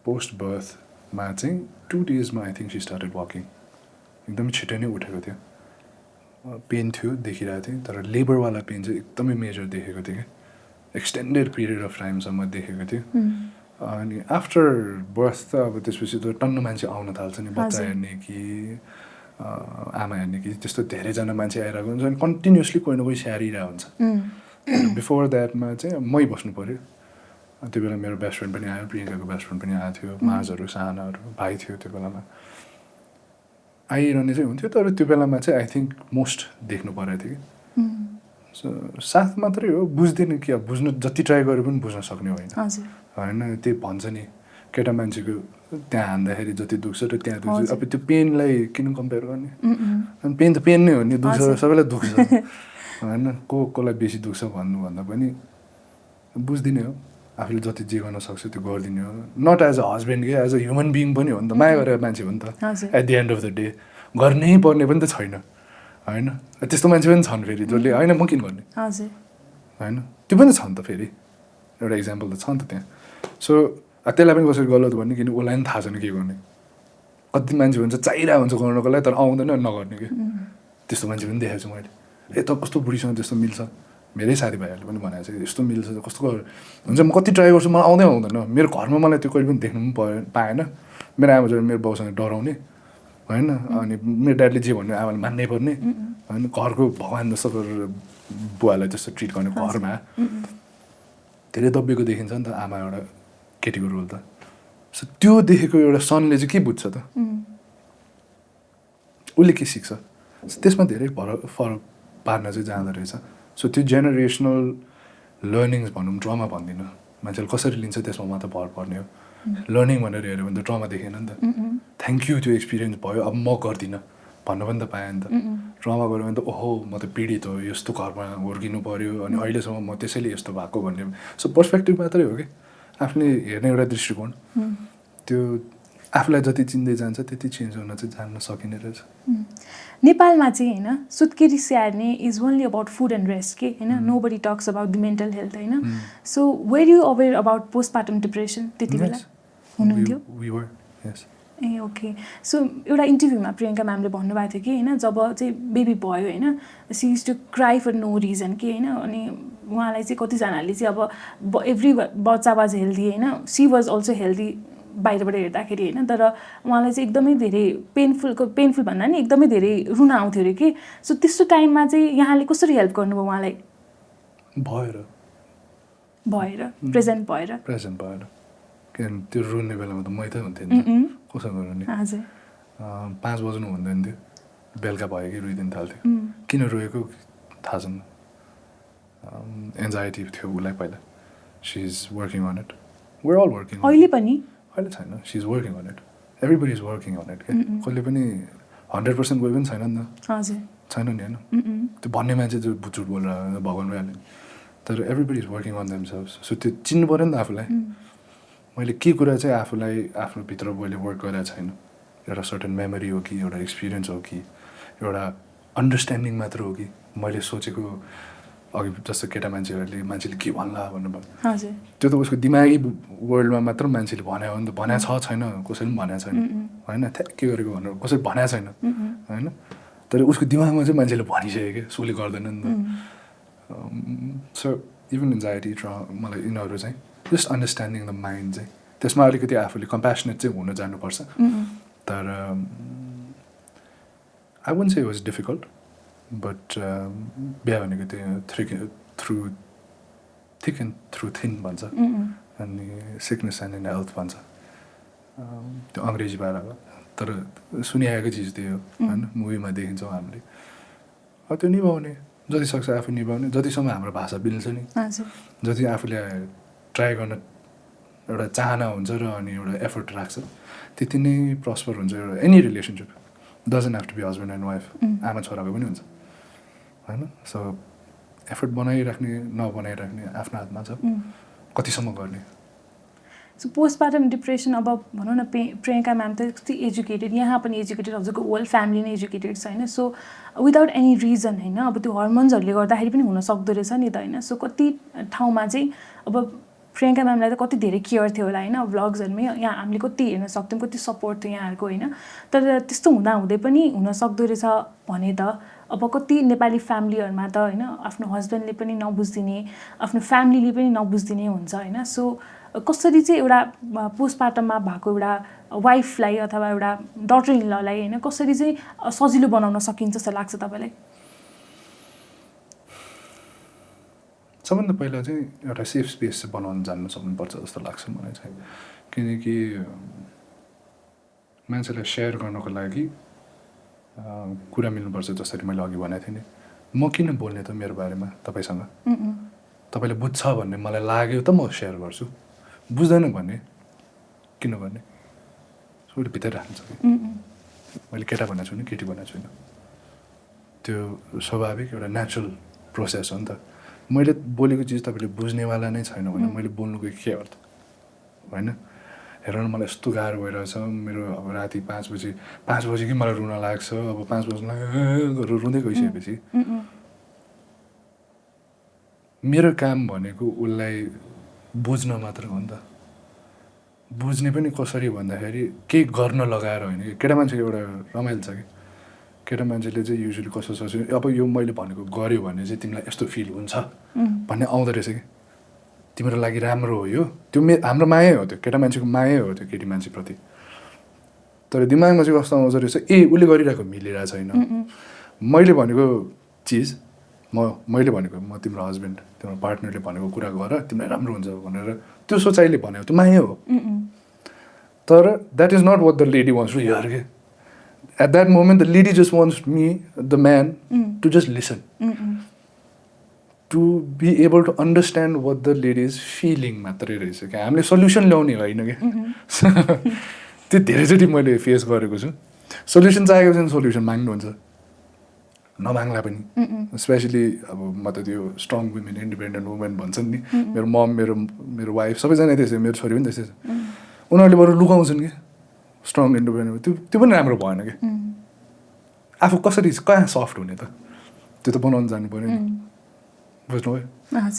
पोस्ट बर्थमा चाहिँ 2 डेजमा I think she started walking एकदमै छिटो नै उठेको थियो पेन थियो देखिरहेको थिएँ तर लेबरवाला पेन चाहिँ एकदमै मेजर देखेको थियो क्या एक्सटेन्डेड पिरियड अफ टाइमसम्म देखेको थियो अनि आफ्टर बर्थ त अब त्यसपछि त टन्न मान्छे आउन थाल्छ नि बच्चा हेर्ने कि आमा हेर्ने कि त्यस्तो धेरैजना मान्छे आइरहेको हुन्छ अनि कन्टिन्युसली कोही न कोही स्याहारिरहेको हुन्छ बिफोर द्याटमा चाहिँ मै बस्नु पऱ्यो त्यो बेला मेरो बेस्ट फ्रेन्ड पनि आयो प्रियङ्काको बेस्ट फ्रेन्ड पनि आएको थियो माझहरू सानाहरू भाइ थियो त्यो बेलामा आइरहने चाहिँ हुन्थ्यो तर त्यो बेलामा चाहिँ आई थिङ्क मोस्ट देख्नु परेको थियो कि सो साथ मात्रै हो बुझ्दैन कि अब बुझ्नु जति ट्राई गरे पनि बुझ्न सक्ने होइन होइन त्यही भन्छ नि केटा मान्छेको त्यहाँ हान्दाखेरि जति दुख्छ र त्यहाँ दुख्छ अब त्यो पेनलाई किन कम्पेयर गर्ने अनि पेन त पेन नै हो नि दुख्छ सबैलाई दुख्छ होइन कसलाई बेसी दुख्छ भन्नुभन्दा पनि बुझ्दिने हो आफूले जति जे गर्न सक्छ त्यो गरिदिने हो नट एज अ हस्बेन्ड कि एज अ ह्युमन बिङ पनि हो नि त माया गरेर मान्छे हो नि त at the end of the day गर्नै पर्ने पनि त छैन होइन त्यस्तो मान्छे पनि छन् फेरि जसले होइन म किन गर्ने होइन त्यो पनि छ नि त फेरि एउटा इक्जाम्पल त छ नि त त्यहाँ सो त्यसलाई पनि कसरी गलत भन्ने किन उसलाई पनि थाहा छैन के गर्ने कति मान्छे हुन्छ चाहिरहेको हुन्छ गर्नको लागि तर आउँदैन नगर्ने कि त्यस्तो मान्छे पनि देखाएको छु मैले त कस्तो बुढीसँग त्यस्तो मिल्छ मेरै साथीभाइहरूले पनि भनेको छ यस्तो मिल्छ कस्तो हुन्छ म कति ट्राई गर्छु मलाई आउँदैन मेरो घरमा मलाई त्यो कहिले पनि देख्नु पनि पाएन मेरो आमाले मेरो बाउसँग डराउने होइन अनि मेरो ड्याडले जे भन्यो आमाले मान्नै पर्ने होइन घरको भगवान् जस्तो गरेर बुवालाई जस्तो ट्रिट गर्ने घरमा धेरै दबिएको देखिन्छ नि त आमा एउटा केटीको रोल त सो त्यो देखेको एउटा सनले चाहिँ के बुझ्छ त उसले के सिक्छ त्यसमा धेरै फरक पार्न चाहिँ जाँदो रहेछ सो त्यो जेनेरेसनल लर्निङ्स भनौँ ट्रमा भन्दिनँ मान्छेले कसरी लिन्छ त्यसमा मात्र भर पर्ने हो लर्निङ भनेर हेऱ्यो भने त ट्रमा देखेन नि त थ्याङ्क यू त्यो एक्सपिरियन्स भयो अब म गर्दिनँ भन्नु पनि त पाएँ नि त ट्रमा गऱ्यो भने त ओहो म त पीडित हो यस्तो घरमा हुर्किनु पऱ्यो अनि अहिलेसम्म म त्यसैले यस्तो भएको भन्ने सो पर्सपेक्टिभ मात्रै हो कि आफ्नै हेर्ने एउटा दृष्टिकोण त्यो आफूलाई जति चिन्दै जान्छ त्यति चेन्ज हुन चाहिँ जान्न सकिने रहेछ। नेपालमा चाहिँ होइन सुत्केरी स्याहार्ने is only about food and rest के होइन, nobody talks about the mental health होइन। So were you aware about postpartum depression त्यति बेला हुनुहुन्थ्यो? ए ओके। सो एउटा इन्टरभ्यूमा प्रियङ्का म्यामले भन्नुभएको थियो कि होइन जब चाहिँ बेबी भयो होइन she used to cry for no reason के होइन, अनि उहाँलाई चाहिँ कतिजनाले चाहिँ अब एभ्री बच्चा वाज हेल्दी होइन, सी वाज अल्सो हेल्दी बाहिरबाट हेर्दाखेरि होइन, तर उहाँलाई चाहिँ एकदमै धेरै पेनफुल भन्दा नि एकदमै धेरै रुन आउँथ्यो अरे कि। सो त्यस्तो टाइममा चाहिँ यहाँले कसरी हेल्प गर्नुभयो उहाँलाई? भएर प्रेजेन्ट भएर किनभने त्यो रुने बेलामा त मै त हुन्थेँ नि, कसो गर्नु नि। हजुर 5 बज्नु हुँदैन थियो, बेलुका भयो कि रुइदिनु थाल्थ्यो। किन रोएको थाहा छैन, एन्जाइटी थियो उसलाई पहिला। She is working on it, we're all working. अहिले पनि? अहिले छैन, she is working on it, everybody is working on it क्या। कहिले पनि 100% कोही पनि छैन नि त। हजुर छैन नि होइन, त्यो भन्ने मान्छे जो झुट बोलेर भगवान् भइहाल्यो, तर everybody is working on themselves. So त्यो चिन्नु पऱ्यो नि त आफूलाई, मैले के कुरा चाहिँ आफूलाई आफ्नो भित्र मैले वर्क गरेको छैन। एउटा सर्टेन मेमोरी हो कि एउटा एक्सपिरियन्स हो कि एउटा अन्डरस्ट्यान्डिङ मात्र हो कि मैले सोचेको अघि जस्तो केटा मान्छेले के भन्ला भन्नुभयो, त्यो त उसको दिमागी वर्ल्डमा मात्र मान्छेले भने हो नि त। भनेको छ छैन, कसैले पनि भनेको छैन होइन, के गरेको भनेर कसैले भनेको छैन होइन, तर उसको दिमागमा चाहिँ मान्छेले भनिसक्यो क्या, सोले गर्दैन नि त। सो इभन एन्जाइटी मलाई यिनीहरू चाहिँ जस्ट अन्डरस्ट्यान्डिङ द माइन्ड चाहिँ त्यसमा अलिकति आफूले कम्प्यासनेट चाहिँ हुन जानुपर्छ। तर I won't say it was difficult, but बिहा भनेको त्यो थिक एन्ड थ्रु थिन भन्छ, अनि सिकनेस एन्ड इन हेल्थ भन्छ, त्यो अङ्ग्रेजीबाट हो, तर सुनिआएको चिज त्यही हो होइन, मुभीमा देखिन्छौँ हामीले। त्यो निभाउने जति सक्छ आफू निभाउने, जतिसम्म हाम्रो भाषा मिल्छ नि, जति आफूले ट्राई गर्न एउटा चाहना हुन्छ र अनि एउटा एफर्ट राख्छ त्यति नै प्रस्पर हुन्छ। एउटा any relationship doesn't have to be husband and wife, आमा छोराको पनि हुन्छ होइन। सो एफर्ट बनाइराख्ने नबनाइराख्ने आफ्नो हातमा छ, कतिसम्म गर्ने। सो पोस्टपार्टम डिप्रेसन अब भनौँ न प्रियङ्का म्याम त कति एजुकेटेड, यहाँ पनि एजुकेटेड, हजुरको होल फ्यामिली नै एजुकेटेड छ होइन। सो विदाउट एनी रिजन होइन, अब त्यो हर्मोन्सहरूले गर्दाखेरि पनि हुन सक्दो रहेछ नि त होइन। सो कति ठाउँमा चाहिँ अब प्रियङ्का म्यामलाई त कति धेरै केयर थियो होला होइन, भ्लग्सहरूमै यहाँ हामीले कति हेर्न सक्थ्यौँ, कति सपोर्ट थियो यहाँहरूको होइन। तर त्यस्तो हुँदाहुँदै पनि हुन सक्दो रहेछ भने त अब कति नेपाली फ्यामिलीहरूमा त होइन आफ्नो हस्बेन्डले पनि नबुझिदिने, आफ्नो फ्यामिलीले पनि नबुझिदिने हुन्छ होइन। सो कसरी चाहिँ एउटा पोस्टपार्टममा भएको एउटा वाइफलाई अथवा एउटा डटर इन ललाई होइन कसरी चाहिँ सजिलो बनाउन सकिन्छ जस्तो लाग्छ तपाईँलाई? सबभन्दा पहिला चाहिँ एउटा सेफ स्पेस चाहिँ बनाउन जान्न सक्नुपर्छ जस्तो लाग्छ मलाई चाहिँ, किनकि मान्छेलाई सेयर गर्नको लागि कुरा मिल्नुपर्छ। जसरी मैले अघि भनेको थिएँ नि, म किन बोल्ने त मेरो बारेमा तपाईँसँग, तपाईँले बुझ्छ भन्ने मलाई लाग्यो त म सेयर गर्छु, बुझ्दैन भने किन गर्ने, एउटा भित्र राख्नु सक्यो। मैले केटा भनेको छुइनँ, केटी भनेको छुइनँ, त्यो स्वाभाविक एउटा नेचुरल प्रोसेस हो नि त। मैले बोलेको चिज तपाईँले बुझ्नेवाला नै छैन भने मैले बोल्नुको के अर्थ होइन। हेर न मलाई यस्तो गाह्रो भइरहेछ, मेरो अब राति 5 बजी कि मलाई रुन लाग्छ, अब 5 बजी गरेर रुँदै गइसकेपछि मेरो काम भनेको उसलाई बुझ्न मात्र हो नि त। बुझ्ने पनि कसरी भन्दाखेरि केही गर्न लगाएर होइन कि। केटा मान्छेको एउटा रमाइलो छ कि, केटा मान्छेले चाहिँ युजली कस्तो सोच्यो, अब यो मैले भनेको गऱ्यो भने चाहिँ तिमीलाई यस्तो फिल हुन्छ भन्ने आउँदो रहेछ कि, तिम्रो लागि राम्रो हो यो, त्यो हाम्रो माया हो, त्यो केटा मान्छेको माया हो त्यो केटी मान्छेप्रति। तर दिमागमा चाहिँ कस्तो आउँदो रहेछ, उसले गरिरहेको मिलिरहेको छैन, मैले भनेको चिज मैले भनेको म तिम्रो हस्बेन्ड तिम्रो पार्टनरले भनेको कुरा गर तिमीलाई राम्रो हुन्छ भनेर त्यो सोचाइले भनेको त्यो माया हो। तर that is not what the lady wants to hear के। At that moment, the lady just wants me, the man, to just listen. To be able to understand what the lady is feeling मात्रै रहेछ क्या। हामीले solution ल्याउने होइन क्या। त्यो धेरैचोटि मैले फेस गरेको छु। सल्युसन चाहेको चाहिँ सल्युसन माग्नुहुन्छ, नमाग्ला पनि स्पेसली अब म त त्यो स्ट्रङ वुमेन इन्डिपेन्डेन्ट वुमेन भन्छन् नि मेरो मम मेरो वाइफ सबैजना त्यसै मेरो छोरी पनि त्यसै छ उनीहरूले बरु लुकाउँछन् कि स्ट्रङ इन्डिपेन्डेन्ट त्यो पनि राम्रो भएन कि आफू कसरी कहाँ सफ्ट हुने त त्यो त बनाउनु जानु पऱ्यो नि बुझ्नुभयो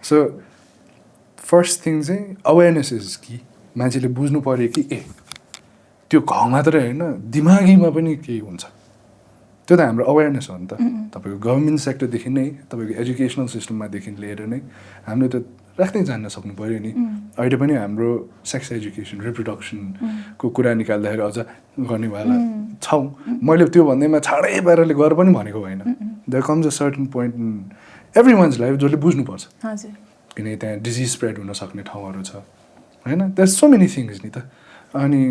सो फर्स्ट थिङ चाहिँ अवेरनेस इज कि मान्छेले बुझ्नु पऱ्यो कि त्यो घाउ मात्रै होइन दिमागीमा पनि केही हुन्छ त्यो त हाम्रो अवेरनेस हो नि त तपाईँको गभर्मेन्ट सेक्टरदेखि नै तपाईँको एजुकेसनल सिस्टममादेखि लिएर नै हामीले त राख्दै जान्न सक्नु पऱ्यो नि अहिले पनि हाम्रो सेक्स एजुकेसन रिप्रोडक्सनको कुरा निकाल्दाखेरि अझ गर्नेवाला छौँ मैले त्यो भन्दैमा छाडै पाराले गर पनि भनेको होइन there comes a certain point in everyone's life जसले बुझ्नुपर्छ किनकि त्यहाँ डिजिज स्प्रेड हुन सक्ने ठाउँहरू छ होइन देयर सो मेनी थिङ्स नि त अनि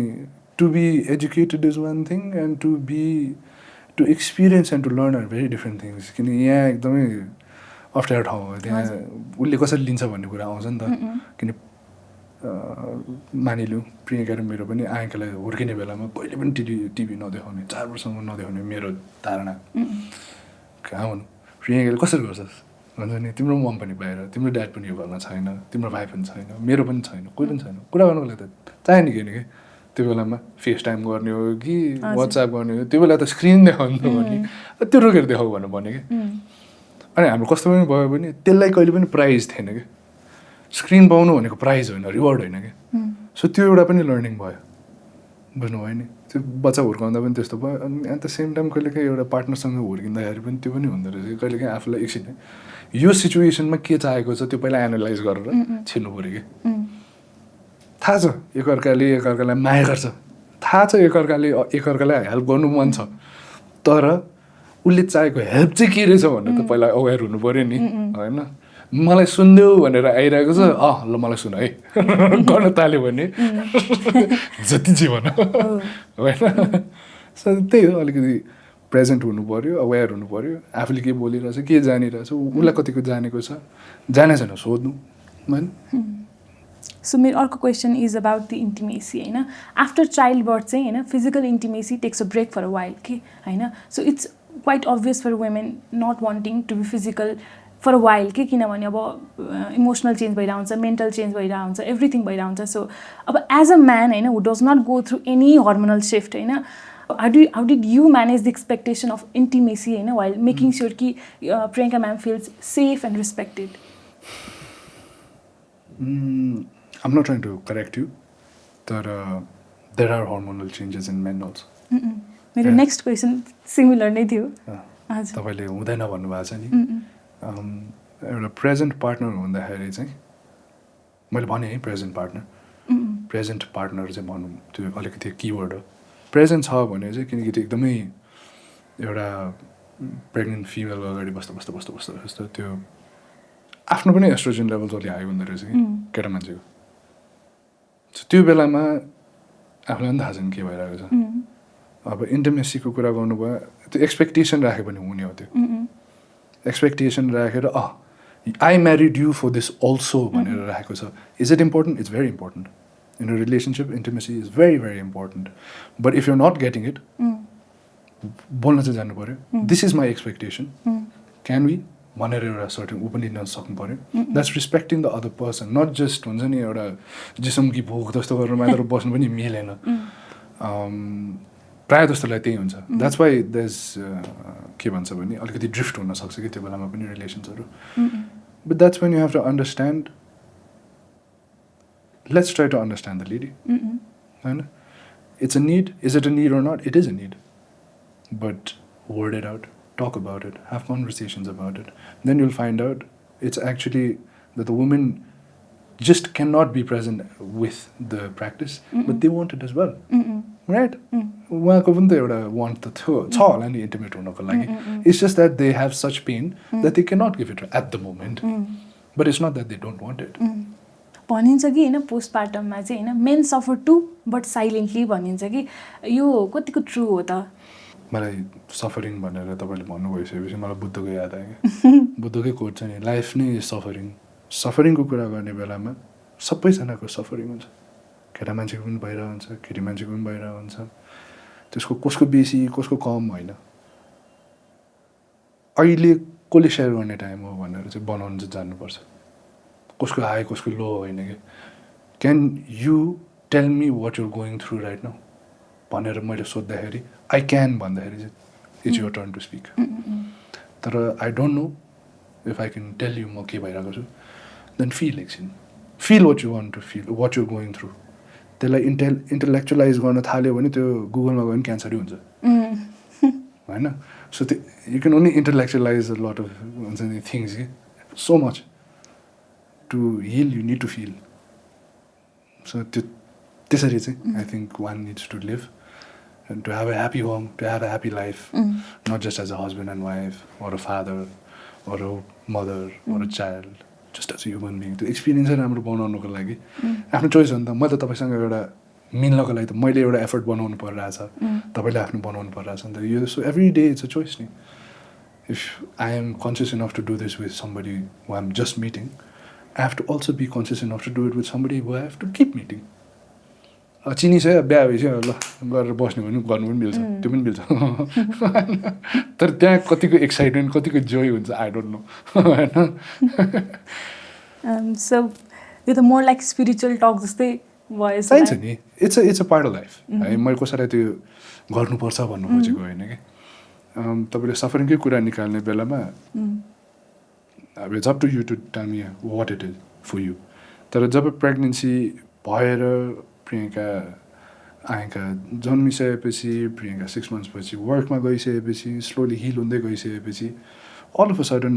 to be educated is one thing and to experience and to learn are very different things किनकि यहाँ एकदमै अप्ठ्यारो ठाउँ हो त्यहाँ उसले कसरी लिन्छ भन्ने कुरा आउँछ नि त किन मानिलिउँ प्रियङ्का र मेरो पनि आँखालाई हुर्किने बेलामा कहिले पनि टिभी नदेखाउने 4 वर्षसम्म नदेखाउने मेरो धारणा कहाँ हुनु प्रियङ्काले कसरी गर्छस् भन्छ नि तिम्रो मम पनि बाहिर तिम्रो ड्याड पनि यो घरमा छैन तिम्रो भाइ पनि छैन मेरो पनि छैन कोही पनि छैन कुरा गर्नुको लागि त चाहियो नि किन कि त्यो बेलामा फेस टाइम गर्ने हो कि वाट्सएप गर्ने हो त्यो बेला त स्क्रिन देखाउनु हो नि त्यो रोकेर देखाऊ भनेर भने कि अनि हाम्रो कस्तो पनि भयो भने त्यसलाई कहिले पनि प्राइज थिएन कि स्क्रिन पाउनु भनेको प्राइज होइन रिवार्ड होइन कि सो त्यो एउटा पनि लर्निङ भयो बुझ्नुभयो नि त्यो बच्चा हुर्काउँदा पनि त्यस्तो भयो अनि एट द सेम टाइम कहिलेकाहीँ एउटा पार्टनरसँग हुर्किँदाखेरि पनि त्यो पनि हुँदो रहेछ कहिलेकाहीँ आफूलाई एकछिन यो सिचुएसनमा के चाहेको छ त्यो पहिला एनालाइज गरेर छिर्नु पऱ्यो कि थाहा छ एकअर्कालाई माया गर्छ थाहा छ एकअर्कालाई हेल्प गर्नु मन छ तर उसले चाहेको हेल्प चाहिँ के रहेछ भनेर त पहिला अवेर हुनु पऱ्यो नि होइन मलाई सुनिदेऊ भनेर आइरहेको छ ल मलाई सुन है गर्न थाल्यो भने जति जे भन होइन सो त्यही हो अलिकति प्रेजेन्ट हुनु पऱ्यो अवेर हुनु पऱ्यो आफूले के बोलिरहेछ के जानिरहेछ उसलाई कतिको जानेको छ जाने छैन सोध्नु होइन सो मेरो अर्को question is about the intimacy होइन आफ्टर चाइल्ड बर्थ चाहिँ होइन physical intimacy takes a break for a while के होइन so it's quite obvious for women not wanting to be physical for a while के किनभने अब इमोसनल चेन्ज भइरहेको हुन्छ मेन्टल चेन्ज भइरहेको हुन्छ एभ्रिथिङ भइरहेको हुन्छ सो अब एज अ म्यान होइन who does not go through any hormonal shift होइन how did you manage the expectation of intimacy while making sure ki Priyanka ma'am feels safe and respected? I'm not trying to correct you, but there are hormonal changes in men also. मेरो next question similar नै थियो तपाईँले हुँदैन भन्नुभएको छ नि एउटा present partner हुँदाखेरि चाहिँ मैले भने है प्रेजेन्ट पार्टनर चाहिँ भनौँ त्यो अलिकति किवर्ड हो प्रेजेन्ट छ भने चाहिँ किनकि त्यो एकदमै एउटा प्रेग्नेन्ट फिमेलको अगाडि बस्दा त्यो आफ्नो पनि एस्ट्रोजन लेभल जसले हाई हुँदो रहेछ कि केटा मान्छेको त्यो बेलामा आफूलाई पनि थाहा छैन के भइरहेको छ अब इन्टिमेसीको कुरा गर्नुभयो त्यो एक्सपेक्टेसन राखे पनि हुने हो त्यो एक्सपेक्टेसन राखेर I married you for this also भनेर राखेको छ is it important it's very important in a relationship intimacy is very very important but if you not getting it बोल्न चाहिँ जानु पऱ्यो this is my expectation can we भनेर एउटा certain ऊ पनि दिन सक्नु पऱ्यो that's respecting the other person not just हुन्छ नि एउटा जिसम कि भोक जस्तो गरेर मात्र बस्नु पनि मिलेन प्रायः जस्तोलाई त्यही हुन्छ द्याट्स वाइ देज के भन्छ भने अलिकति ड्रिफ्ट हुनसक्छ कि त्यो बेलामा पनि रिलेसन्सहरू but that's when you have to understand let's try to understand the lady होइन it's a need is it a need or not? It is a need. But word it out, talk about it, have conversations about it. Then you'll find out it's actually that the woman just cannot be present with the practice, but they want it as well. Right? उहाँको पनि त एउटा want त छ होला नि intimate हुनको लागि. It's just that they have such pain that they cannot give it at the moment. But it's not that they don't want it. भनिन्छ कि होइन पोस्टपार्टममा चाहिँ होइन men suffer too but silently भनिन्छ कि यो कतिको ट्रु हो त मलाई सफरिङ भनेर तपाईँले भन्नु गइसकेपछि मलाई बुद्धको याद आयो कि बुद्धकै कोट छ नि लाइफ नै सफरिङको कुरा गर्ने बेलामा सबैजनाको सफरिङ हुन्छ केटा मान्छेको पनि भइरहेको हुन्छ केटी मान्छेको पनि भइरहेको हुन्छ त्यसको कसको बेसी कसको कम होइन अहिले कसले सेयर गर्ने टाइम हो भनेर चाहिँ बनाउनु चाहिँ जान्नुपर्छ. कसको हाई कसको लो होइन कि. Can you tell me what you're going through right now भनेर मैले सोद्धाखेरि आई क्यान भन्दाखेरि चाहिँ it's your turn to speak. तर I don't know if I can tell you म के भइरहेको छु देन फिल एकछिन. Feel what you want to feel what you're going through. त्यसलाई इन्टेलेक्चुअलाइज गर्न थाल्यो भने त्यो गुगलमा गयो भने क्यान्सरै हुन्छ होइन. सो त्यो you can only intellectualise a lot of हुन्छ नि थिङ्स कि so much to heal you need to feel. So त्यो त्यसरी चाहिँ I think one needs to live and to have a happy home, to have a happy life, not just as a husband and wife, or a father, or a mother, or a child, just as a human being. त्यो experience चाहिँ राम्रो बनाउनुको लागि आफ्नो choice हो नि त. मैले त तपाईँसँग एउटा मिल्नको लागि त मैले एउटा एफर्ट बनाउनु परिरहेछ, तपाईँले आफ्नो बनाउनु परिरहेछ नि त. यो so every day it's a choice नि. If I am conscious enough to do this with somebody who I am just meeting, I have to also be conscious enough to do it with somebody who I have to keep meeting. चिनिसक्यो बिहा भएपछि ल गरेर बस्ने भने गर्नु पनि मिल्छ, त्यो पनि मिल्छ. तर त्यहाँ कतिको एक्साइटमेन्ट कतिको जोय हुन्छ आई डोन्ट नो होइन. सो यो त मोर लाइक स्पिरिचुअल टक जस्तै भयो. चाहिन्छ नि. It's a part of life है. मैले कसैलाई त्यो गर्नुपर्छ भन्नु खोजेको होइन कि. तपाईँले सफरिङकै कुरा निकाल्ने बेलामा अब it's up to you to tell me what it is for you. तर जब प्रेग्नेन्सी भएर प्रियङ्का आएका जन्मिसकेपछि, प्रियङ्का 6 months पछि वर्कमा गइसकेपछि, स्लोली हिल हुँदै गइसकेपछि अल अफ अ सडन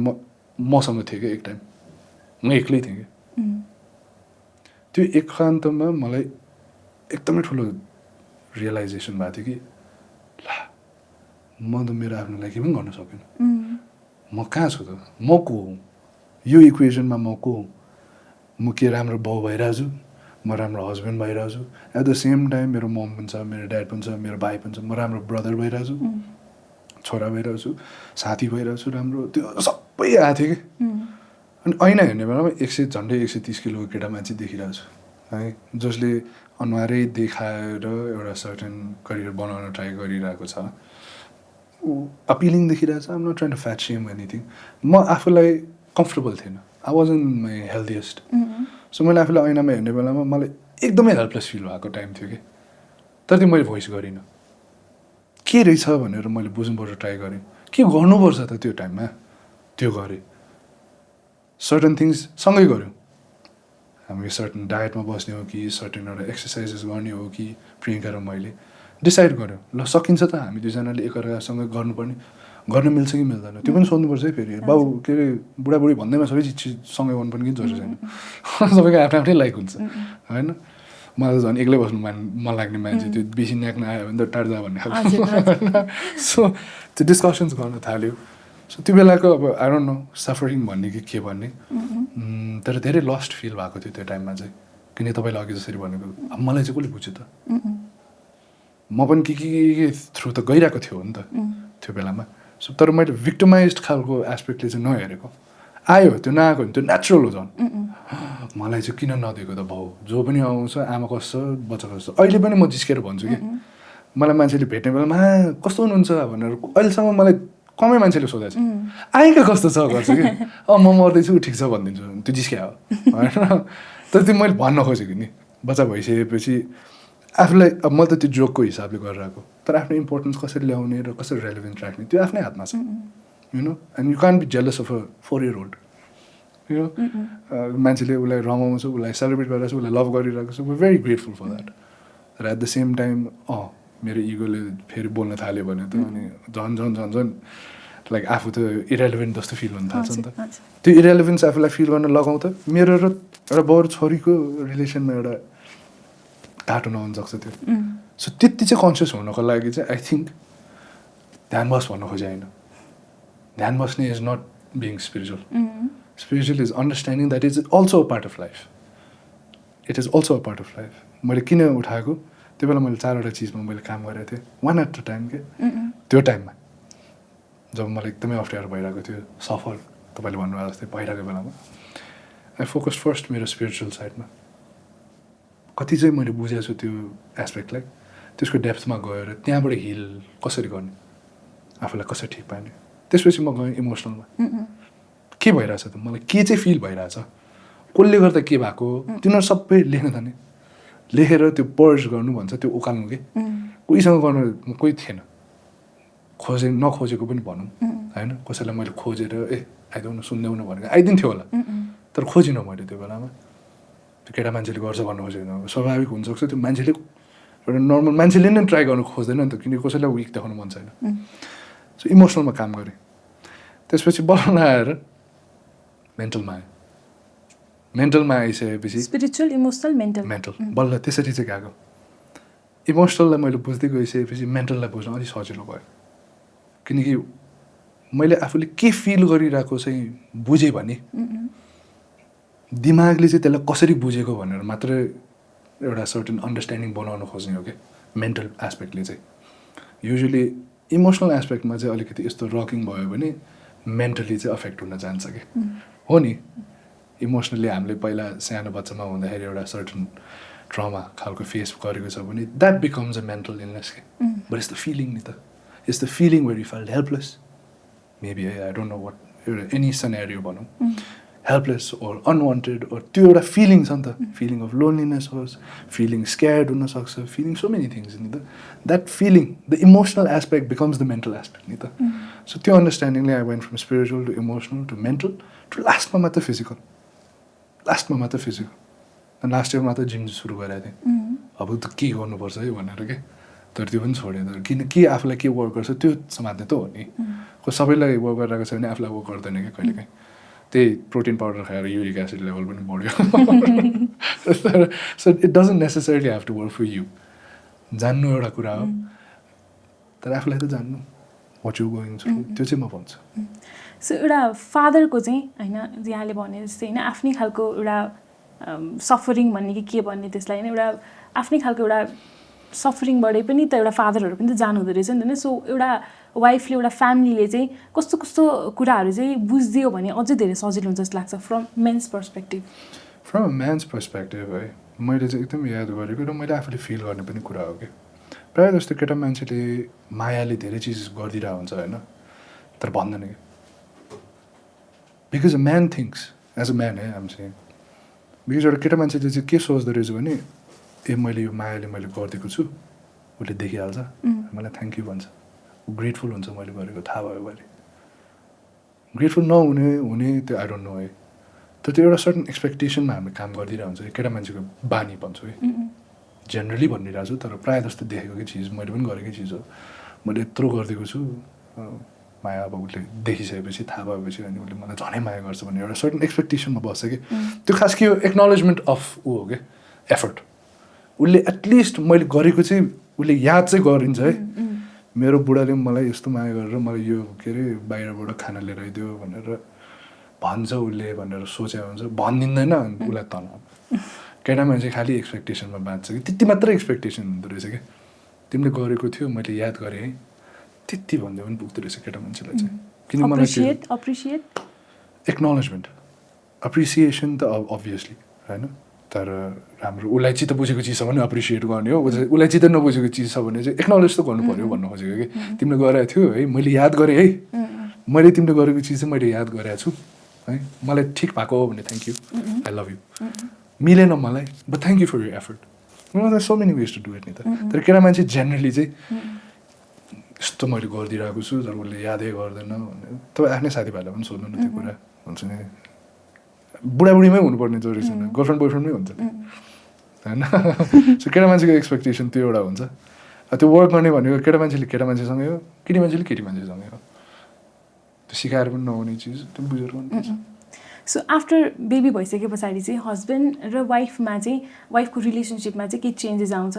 मसँग थिएँ क्या एक टाइम. म एक्लै थिएँ कि. त्यो एकान्तमा मलाई एकदमै ठुलो रियलाइजेसन भएको थियो कि ला म त मेरो आफ्नो लागि पनि गर्न सकेन. म कहाँ छु त? म को हुँ यो इक्वेसनमा? म को हुँ? म के राम्रो बाउ भइरहेको छु? म राम्रो हस्बेन्ड भइरहेको छु? एट द सेम टाइम मेरो मम पनि छ, मेरो ड्याड पनि छ, मेरो भाइ पनि छ. म राम्रो ब्रदर भइरहेको छु, छोरा भइरहेको छु, साथी भइरहेको छु राम्रो. त्यो सबै आएको थियो कि. अनि ऐना हेर्ने बेलामा झन्डै 130 किलोको केटा मान्छे देखिरहेको छु है, जसले अनुहारै देखाएर एउटा सर्टेन करियर बनाउन ट्राई गरिरहेको छ. अपिलिङ देखिरहेको छ. Um not trying to fat shame anything. म आफूलाई कम्फर्टेबल थिएन. I was in my healthiest. So मैले आफूलाई ऐनामा हेर्ने बेलामा मलाई एकदमै हेल्पलेस फिल भएको टाइम थियो कि. तर त्यो मैले भोइस गरिनँ. के रहेछ भनेर मैले बुझ्नुपर्छ ट्राई गरेँ. के गर्नुपर्छ त त्यो टाइममा? त्यो गरेँ. सर्टन थिङ्स सँगै गऱ्यौँ. हामी सर्टन डायटमा बस्ने हो कि सर्टन एउटा एक्सर्साइजेस गर्ने हो कि प्रियङ्का र मैले डिसाइड गऱ्यौँ. ल सकिन्छ त हामी दुईजनाले एकअर्कासँग गर्नुपर्ने, गर्न मिल्छ कि मिल्दैन त्यो पनि सोध्नुपर्छ है. फेरि बाउ के अरे बुढाबुढी भन्दैमा सबै चिज सँगै गर्नुपर्ने कि जरुरी छैन. सबैको आफ्नो आफ्नै लाइक हुन्छ होइन. मलाई त झन् एक्लै बस्नु मन लाग्ने मान्छे. त्यो बेसी न्याक्न आयो भने त टाढा भन्ने खालको. सो त्यो डिस्कसन्स गर्न थाल्यो. सो त्यो बेलाको अब आई डोन्ट नो सफरिङ भन्ने कि के भन्ने. तर धेरै लस्ट फिल भएको थियो त्यो टाइममा चाहिँ. किन तपाईँले अघि जसरी भनेको अब मलाई चाहिँ कसले बुझ्यो त? म पनि के थ्रु त गइरहेको थियो नि त त्यो बेलामा. सो तर मैले भिक्टिमाइज्ड खालको एस्पेक्टले चाहिँ नहेरेको. आयो त्यो नआएको भने त्यो नेचुरल हो झन्. मलाई चाहिँ किन नदिएको त भाउ? जो पनि आउँछ आमा कस्तो बच्चा कस्तो. अहिले पनि म जिस्केर भन्छु कि मलाई मान्छेले भेट्ने बेलामा कस्तो हुनुहुन्छ भनेर अहिलेसम्म मलाई कमै मान्छेले सोधेको छ. आएका कस्तो छ गर्छु कि म मर्दैछु ठिक छ भनिदिन्छु. त्यो जिस्क्या हो होइन. तर त्यो मैले भन्न खोजेको नि. बच्चा भइसकेपछि आफूलाई अब मैले त त्यो जोकको हिसाबले गरेर आएको. तर आफ्नो इम्पोर्टेन्स कसरी ल्याउने र कसरी रेलेभेन्ट राख्ने त्यो आफ्नै हातमा छ. You know and you can't be jealous of a 4-year-old. You know मान्छेले उसलाई रमाउँछ, उसलाई सेलिब्रेट गरिरहेको छ, उसलाई लभ गरिरहेको छ. We very grateful for that. र एट द सेम टाइम मेरो इगोले फेरि बोल्न थाल्यो भने त अनि झन् लाइक आफू त इरेलेभेन्ट जस्तो फिल हुन थाल्छ नि त. त्यो इरेलेभेन्स आफूलाई फिल गर्न लगाउँदा मेरो र एउटा बाउ छोरीको रिलेसनमा एउटा काटो नहुन सक्छ त्यो. सो त्यति चाहिँ कन्सियस हुनको लागि चाहिँ आई थिङ्क ध्यान बस भन्न खोजे होइन. ध्यान बस्ने is not being spiritual. Spiritual is understanding that is also a part of life. It is also a part of life. मैले किन उठाएको त्यो बेला मैले 4वटा चिजमा मैले काम गरेको थिएँ वान एट अ टाइम के. त्यो टाइममा जब मलाई एकदमै अप्ठ्यारो भइरहेको थियो सफल तपाईँले भन्नुभएको जस्तै भइरहेको बेलामा आई फोकस फर्स्ट मेरो स्पिरिचुअल साइडमा. कति चाहिँ मैले बुझेको छु त्यो एस्पेक्टलाई. त्यसको डेप्थमा गएर त्यहाँबाट हिल कसरी गर्ने, आफूलाई कसरी ठिक पार्ने, त्यसपछि म गएँ इमोसनलमा के भइरहेछ त मलाई के चाहिँ फिल भइरहेछ कसले गर्दा के भएको तिनीहरू सबै लेख्न थालेँ लेखेर त्यो पर्ज गर्नु भन्छ त्यो उकाल्नु के कोहीसँग गर्नु कोही थिएन नखोजेको पनि भनौँ होइन कसैलाई मैले खोजेर आइदेऊ सुन्देऊ भनेको आइदिन्थ्यो होला तर खोजिनँ मैले त्यो बेलामा त्यो केटा मान्छेले गर्छ भन्नु खोजेको स्वाभाविक हुनसक्छ त्यो मान्छेले एउटा नर्मल मान्छेले नै ट्राई गर्नु खोज्दैन नि त किनकि कसैलाई विक देखाउनु मन छैन सो इमोसनलमा काम गरेँ त्यसपछि बल्ल आएर मेन्टलमा आइसकेपछि स्पिरिचुअल इमोसनल मेन्टल बल्ल त्यसरी चाहिँ गएको इमोसनललाई मैले बुझ्दै गइसकेपछि मेन्टललाई बुझ्न अलिक सजिलो भयो किनकि मैले आफूले के फिल गरिरहेको चाहिँ बुझेँ भने दिमागले चाहिँ त्यसलाई कसरी बुझेको भनेर मात्रै एउटा सर्टेन अन्डरस्ट्यान्डिङ बनाउन खोज्ने हो क्या मेन्टल एस्पेक्टले चाहिँ युजली इमोसनल एस्पेक्टमा चाहिँ अलिकति यस्तो रकिङ भयो भने मेन्टली चाहिँ अफेक्ट हुन जान्छ कि हो नि इमोसनली हामीले पहिला सानो बच्चामा हुँदाखेरि एउटा सर्टन ट्रमा खालको फेस गरेको छ भने that becomes a mental illness के बट यस्तो फिलिङ नि त यस्तो feeling where you felt helpless maybe I don't know what एउटा एनी सिनेरियो भनौँ हेल्पलेस ओर अनवान्टेड ओर त्यो एउटा फिलिङ छ नि त फिलिङ अफ लोनलिनेस होस् फिलिङ स्क्यार्ड हुनसक्छ फिलिङ सो मेनी थिङ्स नि त that feeling the emotional aspect becomes the mental aspect नि त सो त्यो अन्डरस्ट्यान्डिङले I went from spiritual to emotional to mental to लास्टमा मात्र फिजिकल लास्ट इयर मात्र जिम सुरु गरेको थिएँ अब त के गर्नुपर्छ है भनेर के तर त्यो पनि छोडेँ तर किन के आफूलाई के वर्क गर्छ त्यो समात्ने त हो नि सबैलाई वर्क गरिरहेको छ भने आफूलाई वर्क गर्दैन कि कहिलेकाहीँ त्यही प्रोटिन पाउडर खाएर युरिक एसिड लेभल पनि बढ्यो so it doesn't necessarily have to work for you जान्नु एउटा कुरा हो तर आफूलाई त जान्नु वाट यु गोइङ थ्रु त्यो चाहिँ म भन्छु सो एउटा फादरको चाहिँ होइन यहाँले भने जस्तै होइन आफ्नै खालको एउटा सफरिङ भन्ने कि के भन्ने त्यसलाई होइन एउटा आफ्नै खालको एउटा सफरिङबाटै पनि त एउटा फादरहरू पनि त जानुहुँदो रहेछ नि त होइन सो एउटा वाइफले एउटा फ्यामिलीले चाहिँ कस्तो कस्तो कुराहरू चाहिँ बुझिदियो भने अझै धेरै सजिलो हुन्छ जस्तो लाग्छ फ्रम मेन्स पर्सपेक्टिभ है मैले चाहिँ एकदम याद गरेको र मैले आफूले फिल गर्ने पनि कुरा हो कि प्रायः जस्तो केटा मान्छेले मायाले धेरै चिज गरिदिरहेको हुन्छ होइन तर भन्दैन कि because a man thinks as a man है हामी चाहिँ बिकज एउटा केटा मान्छेले चाहिँ के सोच्दो रहेछ भने मैले यो मायाले मैले गरिदिएको छु उसले देखिहाल्छ मलाई थ्याङ्क यू भन्छ ग्रेटफुल हुन्छ मैले गरेको थाहा भयो भने ग्रेटफुल हुने त्यो आई डोन्ट नो है तर त्यो एउटा सर्टन एक्सपेक्टेसनमा हामीले काम गरिदिरहेको हुन्छ केटा मान्छेको बानी भन्छु है जेनरली भनिरहेको छु तर प्रायः जस्तो देखेको कि चिज मैले पनि गरेकै चिज हो मैले यत्रो गरिदिएको छु माया अब उसले देखिसकेपछि थाहा भएपछि अनि उसले मलाई झनै माया गर्छ भन्ने एउटा सर्टन एक्सपेक्टेसनमा बस्छ कि त्यो खास के हो एक्नोलेजमेन्ट अफ ऊ हो कि एफर्ट उसले एटलिस्ट मैले गरेको चाहिँ उसले याद चाहिँ गरिन्छ है मेरो बुढाले पनि मलाई यस्तो माया गरेर मलाई यो के अरे बाहिरबाट खाना लिएर आइदियो भनेर भन्छ उसले भनेर सोचे हुन्छ भनिदिँदैन उसलाई तनाव केटा मान्छे खालि एक्सपेक्टेसनमा बाँच्छ कि त्यति मात्रै एक्सपेक्टेसन हुँदो रहेछ कि तिमीले गरेको थियो मैले याद गरेँ है त्यति भन्दै पनि पुग्दो रहेछ केटा मान्छेलाई चाहिँ किन मलाई एक्नोलेजमेन्ट एप्रिसिएसन त अभियसली होइन तर राम्रो उसलाई चित्त बुझेको चिज छ भने एप्रिसिएट गर्ने हो उसलाई चित्त नबुझेको चिज छ भने चाहिँ एक्नोलेज त गर्नु पऱ्यो भन्नु खोजेको कि तिमीले गरेको थियो है मैले याद गरेँ है मैले तिमीले गरेको चिज चाहिँ मैले याद गरेको छु है मलाई ठिक भएको हो भने thank you I love you मिलेन मलाई but thank you for your effort so many ways to do it नि त तर केटा मान्छे जेनरली चाहिँ यस्तो मैले गरिदिइरहेको छु तर उसले यादै गर्दैन भनेर तपाईँ आफ्नै साथीभाइलाई पनि सोध्नु न त्यो कुरा हुन्छ नि बुढाबुढीमै हुनुपर्ने जरुरी छैन गर्लफ्रेन्ड बोयफ्रेन्डमै हुन्छ होइन सो केटा मान्छेको एक्सपेक्टेसन त्यो एउटा हुन्छ त्यो वर्क गर्ने भनेको केटा मान्छेसँगै हो केटी मान्छेले केटी मान्छेसँगै हो त्यो सिकाएर पनि नहुने चिज त्यो बुझेर पनि सो आफ्टर बेबी भइसके पछाडि चाहिँ हस्बेन्ड र वाइफमा चाहिँ वाइफको रिलेसनसिपमा चाहिँ के चेन्जेस आउँछ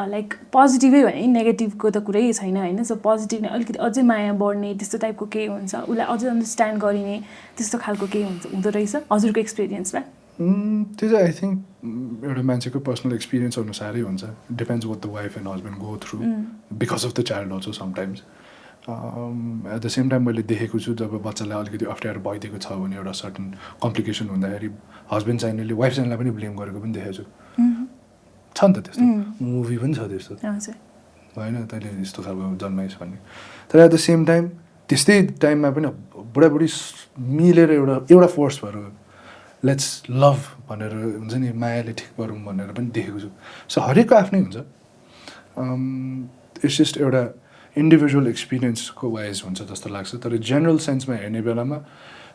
लाइक पोजिटिभै भने नेगेटिभको त कुरै छैन होइन सो पोजिटिभ नै अलिकति अझै माया बढ्ने त्यस्तो टाइपको केही हुन्छ उसलाई अझै अन्डरस्ट्यान्ड गरिने त्यस्तो खालको केही हुँदो रहेछ हजुरको एक्सपिरियन्समा त्यो चाहिँ आई थिङ्क एउटा मान्छेको पर्सनल एक्सपिरियन्स अनुसारै हुन्छ depends what the wife and husband go through because of the child also sometimes at the same time मैले देखेको छु जब बच्चालाई अलिकति अप्ठ्यारो भइदिएको छ भने एउटा सर्टन कम्प्लिकेसन हुँदाखेरि हस्बेन्ड चाहिनेले वाइफ चाहिनेलाई पनि ब्लेम गरेको पनि देखेको छु छ नि त त्यस्तो मुभी पनि छ त्यस्तो होइन तैँले यस्तो खालको जन्माइस् भन्ने तर एट द सेम टाइम त्यस्तै टाइममा पनि बुढाबुढी मिलेर एउटा फोर्स भएर लेट्स लभ भनेर हुन्छ नि मायाले ठिक गरौँ भनेर पनि देखेको छु. सो हरेकको आफ्नै हुन्छ. इट्स जस्ट एउटा इन्डिभिजुअल एक्सपिरियन्सको वाइज हुन्छ जस्तो लाग्छ. तर जेनरल सेन्समा हेर्ने बेलामा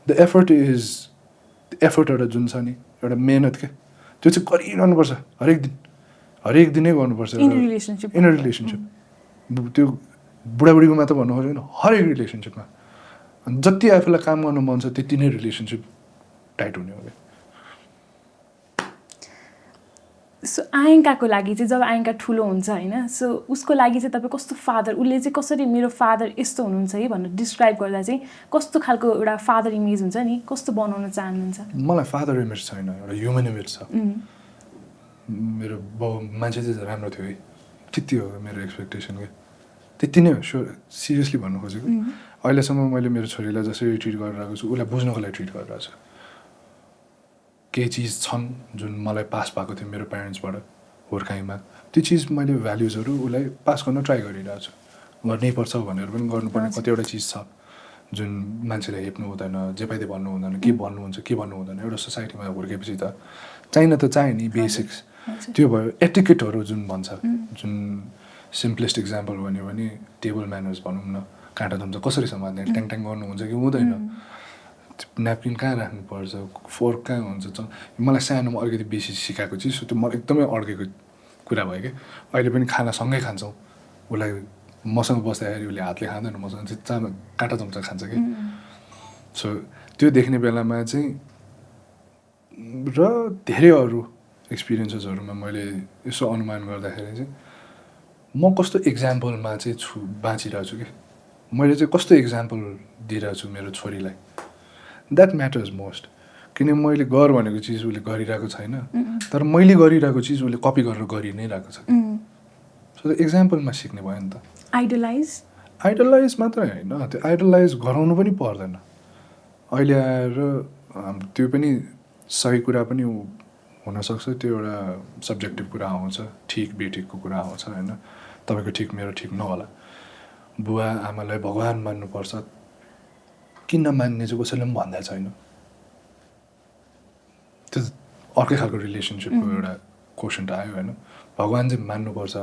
द एफर्ट एउटा जुन छ नि एउटा मेहनत क्या त्यो चाहिँ गरिरहनुपर्छ हरेक दिनै गर्नुपर्छ इन अ रिलेसनसिप. त्यो बुढाबुढीको मात्र भन्नु खोजेन हरेक रिलेसनसिपमा जति आफूलाई काम गर्नु मन छ त्यति नै रिलेसनसिप टाइट हुने हो क्या. सो आयङ्काको लागि चाहिँ जब आयङ्का ठुलो हुन्छ होइन सो उसको लागि चाहिँ तपाईँ कस्तो फादर उसले चाहिँ कसरी मेरो फादर यस्तो हुनुहुन्छ है भनेर डिस्क्राइब गर्दा चाहिँ कस्तो खालको एउटा फादर इमेज हुन्छ नि कस्तो बनाउन चाहनुहुन्छ? मलाई फादर इमेज छैन एउटा ह्युमन इमेज छ. मेरो बाउ मान्छे चाहिँ राम्रो थियो है त्यति हो मेरो एक्सपेक्टेसन क्या त्यति नै हो. सिरियसली भन्नु खोजेको अहिलेसम्म मैले मेरो छोरीलाई जसरी ट्रिट गरेर आएको छु उसलाई बुझ्नको लागि ट्रिट गरिरहेको छु. केही चिज छन् जुन मलाई पास भएको थियो मेरो प्यारेन्ट्सबाट हुर्काइमा त्यो चिज मैले भ्याल्युजहरू उसलाई पास गर्न ट्राई गरिरहेको छु. गर्नै पर्छ भनेर पनि गर्नुपर्ने कतिवटा चिज छ जुन मान्छेलाई हेप्नु हुँदैन जे पाइदे भन्नु हुँदैन के भन्नुहुन्छ के भन्नु हुँदैन. एउटा सोसाइटीमा हुर्केपछि त चाहियो नि बेसिक्स त्यो भयो. एटिकेटहरू जुन भन्छ जुन सिम्पलेस्ट इक्जाम्पल भन्यो भने टेबल म्यानर्स भनौँ न काँटा चम्चा कसरी समात्ने ट्याङ गर्नुहुन्छ कि हुँदैन न्यापकिन कहाँ राख्नुपर्छ फोर्क कहाँ हुन्छ. मलाई सानोमा अलिकति बेसी सिकाएको चिज त्यो मलाई एकदमै अड्केको कुरा भयो कि अहिले पनि खाना सँगै खान्छौँ उसलाई मसँग बस्दाखेरि उसले हातले खाँदैन मसँग चाहिँ काँटा चम्चा खान्छ कि. सो त्यो देख्ने बेलामा चाहिँ र धेरै अरू एक्सपिरियन्सेसहरूमा मैले यसो अनुमान गर्दाखेरि चाहिँ म कस्तो इक्जाम्पलमा चाहिँ बाँचिरहेको छु कि मैले चाहिँ कस्तो इक्जाम्पल दिइरहेको छु मेरो छोरीलाई द्याट म्याटर्स मोस्ट. किन मैले गर भनेको चिज उसले गरिरहेको छैन तर मैले गरिरहेको चिज उसले कपी गरेर गरि नै रहेको छ. सो इक्जाम्पलमा सिक्ने भयो नि त. आइडलाइज मात्रै होइन त्यो आइडलाइज गराउनु पनि पर्दैन. अहिले आएर त्यो पनि सही कुरा पनि हुनसक्छ त्यो एउटा सब्जेक्टिभ कुरा आउँछ ठिक बेठिकको कुरा आउँछ होइन. तपाईँको ठिक मेरो ठिक नहोला. बुवा आमालाई भगवान् मान्नुपर्छ किन मान्ने चाहिँ कसैले पनि भन्दा छैन. त्यो अर्कै खालको रिलेसनसिपको एउटा क्वेसन आयो होइन. भगवान् चाहिँ मान्नुपर्छ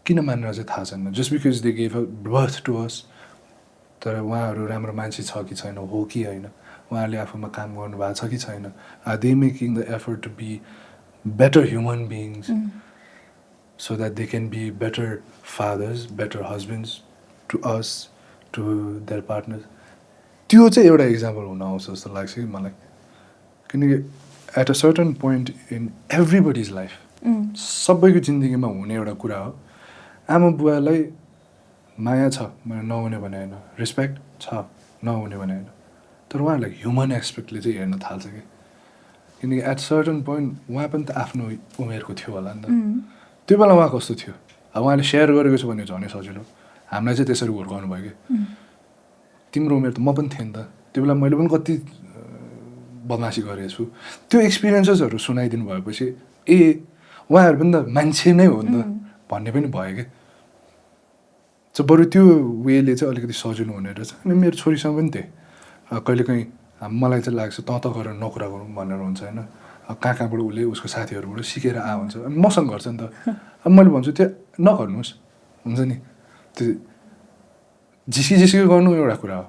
किन मानेर चाहिँ थाहा छैन. Just because they gave birth to us. तर उहाँहरू राम्रो मान्छे छ कि छैन हो कि होइन उहाँहरूले आफूमा काम गर्नुभएको छ कि छैन. Are they making the effort to be better human beings so that they can be better fathers, better husbands to us, to their partners. त्यो चाहिँ एउटा इक्जाम्पल हुन आउँछ जस्तो लाग्छ कि मलाई. किनकि at a certain point in everybody's life सबैको जिन्दगीमा हुने एउटा कुरा हो. आमा बुवालाई माया छ मैले नहुने भने होइन रेस्पेक्ट छ नहुने भने होइन तर उहाँहरूलाई ह्युमन एस्पेक्टले चाहिँ हेर्न थाल्छ कि. किनकि एट सर्टन पोइन्ट उहाँ पनि त आफ्नो उमेरको थियो होला नि त. त्यो बेला उहाँ कस्तो थियो अब उहाँले सेयर गरेको छु भने झनै सजिलो. हामीलाई चाहिँ त्यसरी हुर्काउनु भयो कि तिम्रो उमेर त म पनि थिएँ नि त त्यो बेला मैले पनि कति बदमासी गरेको छु. त्यो एक्सपिरियन्सेसहरू सुनाइदिनु भएपछि उहाँहरू पनि त मान्छे नै हो नि त भन्ने पनि भयो कि. सो बरु त्यो वेले चाहिँ अलिकति सजिलो हुने रहेछ. अनि मेरो छोरीसँग पनि थिएँ कहिलेकाहीँ मलाई चाहिँ लाग्छ त गरेर नकुरा गरौँ भनेर हुन्छ होइन. कहाँबाट उसले उसको साथीहरूबाट सिकेर हुन्छ अनि मसँग गर्छ नि त. अब मैले भन्छु त्यो नगर्नुहोस् हुन्छ नि त्यो झिस्की गर्नु एउटा कुरा हो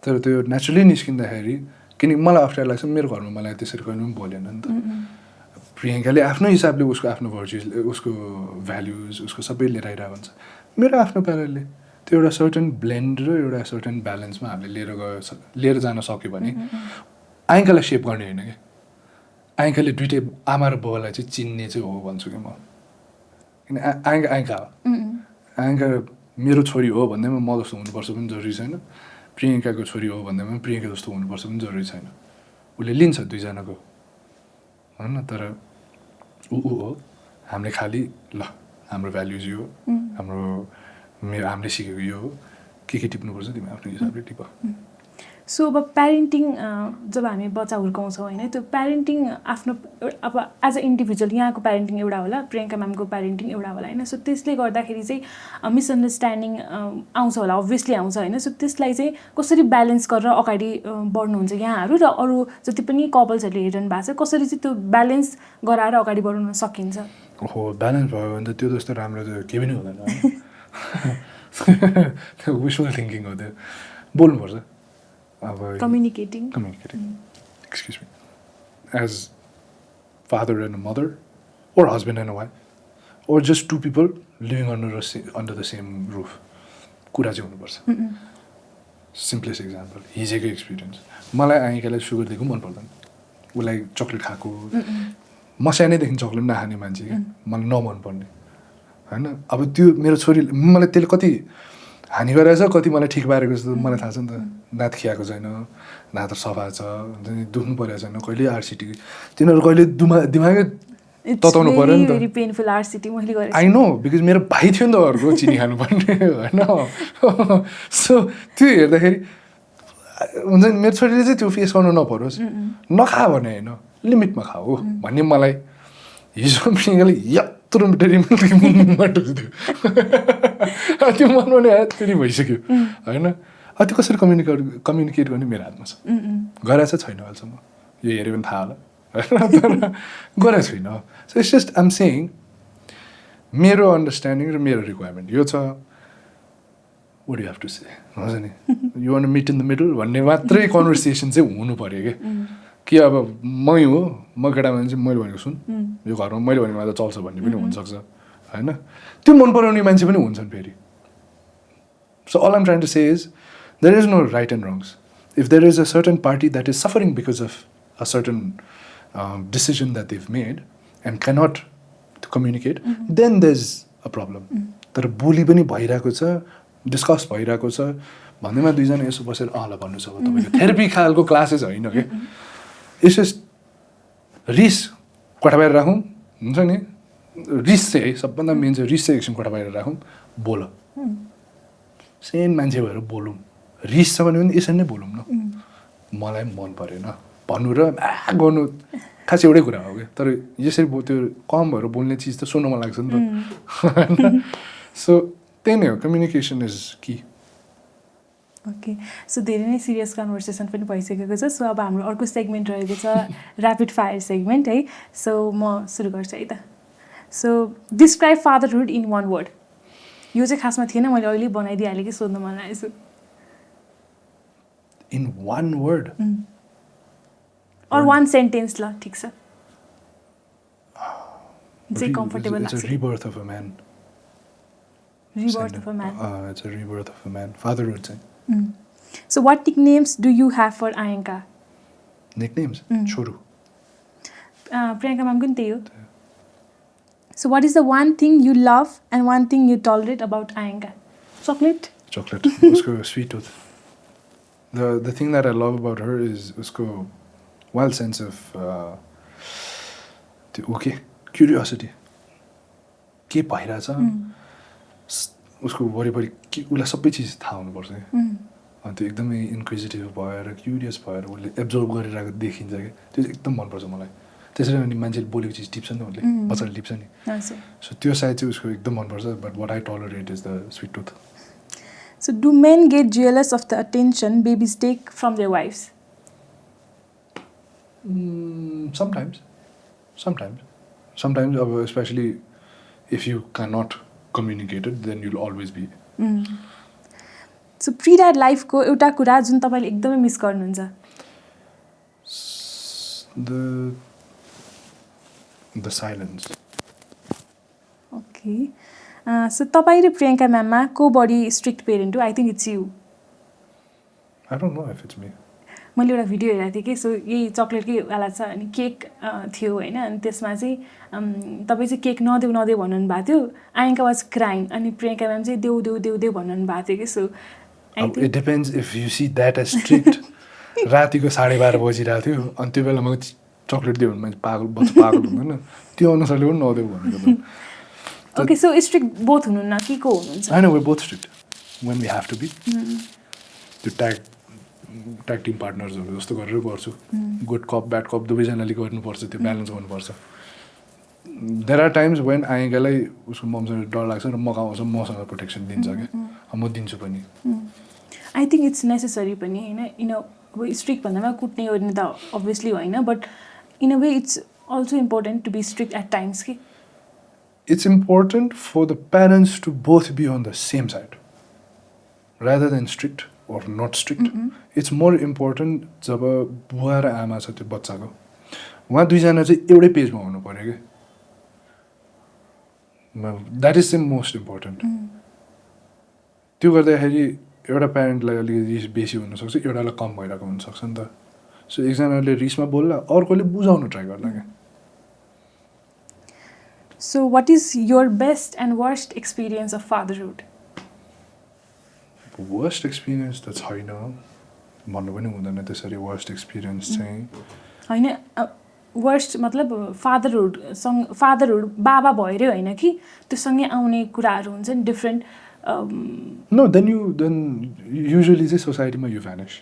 तर त्यो नेचुरली निस्किँदाखेरि किनकि मलाई अप्ठ्यारो लाग्छ मेरो घरमा मलाई त्यसरी कहिले पनि बोलेन नि त. प्रियङ्काले आफ्नो हिसाबले उसको आफ्नो भर्च्युज उसको भ्याल्युज उसको सबै लिएर आइरहेको हुन्छ. मेरो आफ्नो प्यारलले त्यो एउटा सर्टन ब्लेन्ड र एउटा सर्टन ब्यालेन्समा हामीले लिएर जान सक्यो भने आइङ्कालाई सेप गर्ने होइन कि आइङ्काले दुइटै आमा र बुवालाई चाहिँ चिन्ने चाहिँ हो भन्छु कि म. किन आइङ्का हो आइङ्का मेरो छोरी हो भन्दैमा म जस्तो हुनुपर्छ पनि जरुरी छैन. प्रियङ्काको छोरी हो भन्दैमा प्रियङ्का जस्तो हुनुपर्छ पनि जरुरी छैन. उसले लिन्छ दुईजनाको होइन तर ऊ हो हामीले खालि ल हाम्रो भ्याल्युज यो हाम्रो हामीले सिकेको यो हो के टिप्नुपर्छ तिमी आफ्नो हिसाबले टिप. सो अब प्यारेन्टिङ जब हामी बच्चा हुर्काउँछौँ होइन त्यो प्यारेन्टिङ आफ्नो अब एज अ इन्डिभिजुअल यहाँको प्यारेन्टिङ एउटा होला प्रियङ्का म्यामको प्यारेन्टिङ एउटा होला होइन सो त्यसले गर्दाखेरि चाहिँ मिसअन्डरस्ट्यान्डिङ आउँछ होला अभियसली आउँछ होइन सो त्यसलाई चाहिँ कसरी ब्यालेन्स गरेर अगाडि बढ्नुहुन्छ यहाँहरू र अरू जति पनि कपल्सहरूले हेरिरहनु भएको छ कसरी चाहिँ त्यो ब्यालेन्स गराएर अगाडि बढाउन सकिन्छ हो ब्यालेन्स भयो भने त त्यो जस्तो राम्रो त केही पनि हुँदैन विजुअल थिङ्किङ हो त्यो बोल्नुपर्छ अब communicating excuse me, as father and a mother, or husband and a wife, or just two people living under the same roof. कुरा चाहिँ हुनुपर्छ सिम्पलेस्ट इक्जाम्पल हिजोको एक्सपिरियन्स मलाई आइकालाई सुगर दिएको मन पर्दैन उसलाई चक्लेट खाएको म सानैदेखि चक्लेट नखाने मान्छे क्या मलाई नमन पर्ने होइन अब त्यो मेरो छोरीले मलाई त्यसले कति हानि गरेछ कति मलाई ठिक पारेको जस्तो मलाई थाहा छ नि त दाँत खियाएको छैन दाँत सफा छ दुख्नु परेको छैन कहिले आरसिटी तिनीहरू कहिले दिमागै तताउनु पऱ्यो नि त आई नो बिकज मेरो भाइ थियो नि त घरको चिनी खानुपर्ने होइन सो त्यो हेर्दाखेरि हुन्छ नि मेरो छोरीले चाहिँ त्यो फेस गर्नु नपरोस् नखा भने होइन लिमिटमा खा हो भन्ने मलाई हिजो प्रियङ्काले यत्रो मिठो त्यो मनमा नै त्यति भइसक्यो होइन त्यो कसरी कम्युनिकेट गर्ने मेरो हातमा छ गरेको छैन अहिलेसम्म यो हेऱ्यो भने थाहा होला होइन गरेको छुइनँ so it's just I'm saying मेरो अन्डरस्ट्यान्डिङ र मेरो रिक्वायरमेन्ट यो छ what you have to say हुन्छ नि you want meet in the middle भन्ने मात्रै कन्भर्सेसन चाहिँ हुनु पऱ्यो कि अब मै हो म केटा मान्छे मैले भनेको सुन यो घरमा मैले भनेको मात्र चल्छ भन्ने पनि हुनसक्छ होइन त्यो मन पराउने मान्छे पनि हुन्छन् फेरि so all I'm trying to say is there is no right and wrongs if there is a certain party that is suffering because of a certain decision that they made and cannot to communicate then there is a problem तर बोली पनि भइरहेको छ discuss भइरहेको छ भन्दैमा दुईजना यसो बसेर ल भन्नु छ तपाईँको थेरापी खालको क्लासेस होइन कि इट्स जस्ट रिस कोठा बाहिर राखौँ हुन्छ नि रिस चाहिँ है सबभन्दा मेन चाहिँ रिस चाहिँ एकछिन कोठा बाहिर राखौँ बोल सेम मान्छे भएर बोलौँ रिस छ भने पनि यसरी नै बोलौँ न मलाई मन परेन भन्नु र गर्नु खास एउटै कुरा हो क्या तर यसरी त्यो कम भएर बोल्ने चिज त सुन्न मन लाग्छ नि त सो त्यही नै हो communication is key okay so धेरै नै सिरियस कन्भर्सेसन पनि भइसकेको छ सो अब हाम्रो अर्को सेगमेन्ट रहेको छ ऱ्यापिड फायर सेगमेन्ट है सो म सुरु गर्छु है त so describe fatherhood in one word यो चाहिँ खासमा थिएन मैले अहिले बनाइदिइहालेँ कि सोध्नु मन लागेको छु in one word or one sentence ल ठिक छ जे कम्फर्टेबल लाग्छ rebirth of a man rebirth of a man it's a rebirth of a man fatherhood चाहिँ So what nicknames do you have for Ayanka? Nicknames? Choru. Priyanka ma'am kun त्यही हो. So what is the one thing you love and one thing you tolerate about Ayanka? Chocolate? Chocolate. Usko sweet tooth. The thing that I love about her is usko wild sense of okay, curiosity. के भइरहेछ उसको वरिपरि के उसलाई सबै चिज थाहा हुनुपर्छ क्या अनि त्यो एकदमै इन्क्विजिटिभ भएर क्युरियस भएर उसले एब्जर्भ गरिरहेको देखिन्छ क्या त्यो चाहिँ एकदम मनपर्छ मलाई त्यसरी अनि मान्छेले बोलेको चिज टिप्छ नि उसले बच्चाले टिप्छ नि सो त्यो सायद चाहिँ उसको एकदम मनपर्छ but what I tolerate is the sweet tooth so do men get jealous of the attention babies take from their wives sometimes especially if you cannot communicate it then you'll always be So pre-dad life को एउटा कुरा जुन तपाईले एकदमै miss गर्नुहुन्छ the silence Okay so तपाई र प्रियङ्का म्याममा को बडी स्ट्रिक्ट पेरेन्ट हो I think it's you I don't know if it's me मैले एउटा भिडियो हेरेको थिएँ कि सो यही चक्लेटकै वाला छ अनि केक थियो होइन अनि त्यसमा चाहिँ तपाईँ चाहिँ केक नदेऊ भन्नु भएको थियो आयङ्का वाज क्राइङ अनि प्रियङ्का म्याम चाहिँ देऊ भन्नु भएको थियो कि so it depends if you see that as strict रातिको 12:30 बजिरहेको थियो अनि त्यो बेला म चक्लेट दियो भने मान्छे पागल हुँदैन त्यो अनुसारले पनि नदेऊ भनेको ओके सो स्ट्रिक्ट बोथ हुनुहुन्न कि को हुनुहुन्छ I know we're both strict when we have to be त्यो ट्याग ट्याग टिम पार्टनर्सहरू जस्तो गरेर गर्छु गुड कप ब्याड कप दुवैजनाले गर्नुपर्छ त्यो ब्यालेन्स गर्नुपर्छ देयर आर टाइम्स वेन आएकालाई उसको ममसँग डर लाग्छ र मगाउँछ मसँग प्रोटेक्सन दिन्छ क्या म दिन्छु पनि आई थिङ्क इट्स नेसेसरी पनि होइन अब स्ट्रिक्ट भन्दामा कुट्ने ओर्ने त अभियसली होइन but in a way it's also important to be strict at times कि it's important for the parents to both be on the same side rather than strict or not strict. It's more important जब बुवा र आमा छ त्यो बच्चाको उहाँ दुईजना चाहिँ एउटै पेजमा हुनु पऱ्यो कि that is the most important त्यो गर्दाखेरि एउटा प्यारेन्टलाई अलिकति रिस बेसी हुनसक्छ एउटालाई कम भइरहेको हुनसक्छ नि त सो एकजनाले रिसमा बोल्ला अर्कोले बुझाउनु ट्राई गर्ला क्या So, what is your best and worst experience of fatherhood? Worst experience त छैन भन्नु पनि हुँदैन त्यसरी वर्स्ट एक्सपिरियन्स चाहिँ होइन वर्स्ट मतलब फादरहुड बाबा भएरै होइन कि त्योसँगै आउने कुराहरू हुन्छ नि डिफ्रेन्ट नो देन युजली चाहिँ सोसाइटीमा यु भ्यानिस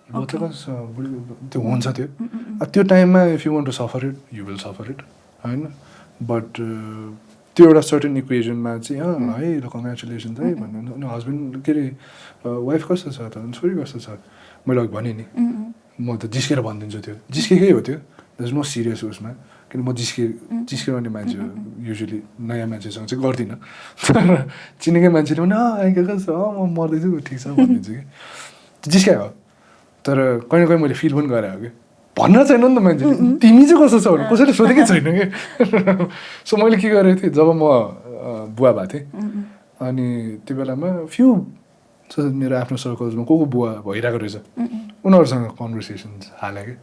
त्यो हुन्छ त्यो टाइममा if you want to suffer it you will suffer it होइन बट त्यो एउटा सर्टेन इक्वेजनमा चाहिँ है ल कङ्ग्रेचुलेसन्स है भन्नु हस्बेन्ड के अरे वाइफ कस्तो छ त छोरी कस्तो छ मैले अघि भनेँ नि म त जिस्केर भनिदिन्छु त्यो जिस्केकै हो त्यो दस नो सिरियस उसमा किन म जिस्किरहने मान्छे हो युजली नयाँ मान्छेसँग चाहिँ गर्दिनँ तर चिनेकै मान्छेले पनि आइका कस्तो म मर्दैछु ठिक छ भनिदिन्छु कि जिस्कायो हो तर कहीँ न कहीँ मैले फिल पनि गरेँ हो कि भन्न छैन नि त मान्छेले तिमी चाहिँ कस्तो छ भने कसैले सोधेकै छैन कि सो मैले के गरेको थिएँ जब म बुवा भएको थिएँ अनि त्यो बेलामा फ्यु मेरो आफ्नो सर्कल्समा को बुवा भइरहेको रहेछ उनीहरूसँग कन्भर्सेसन्स हालेँ कि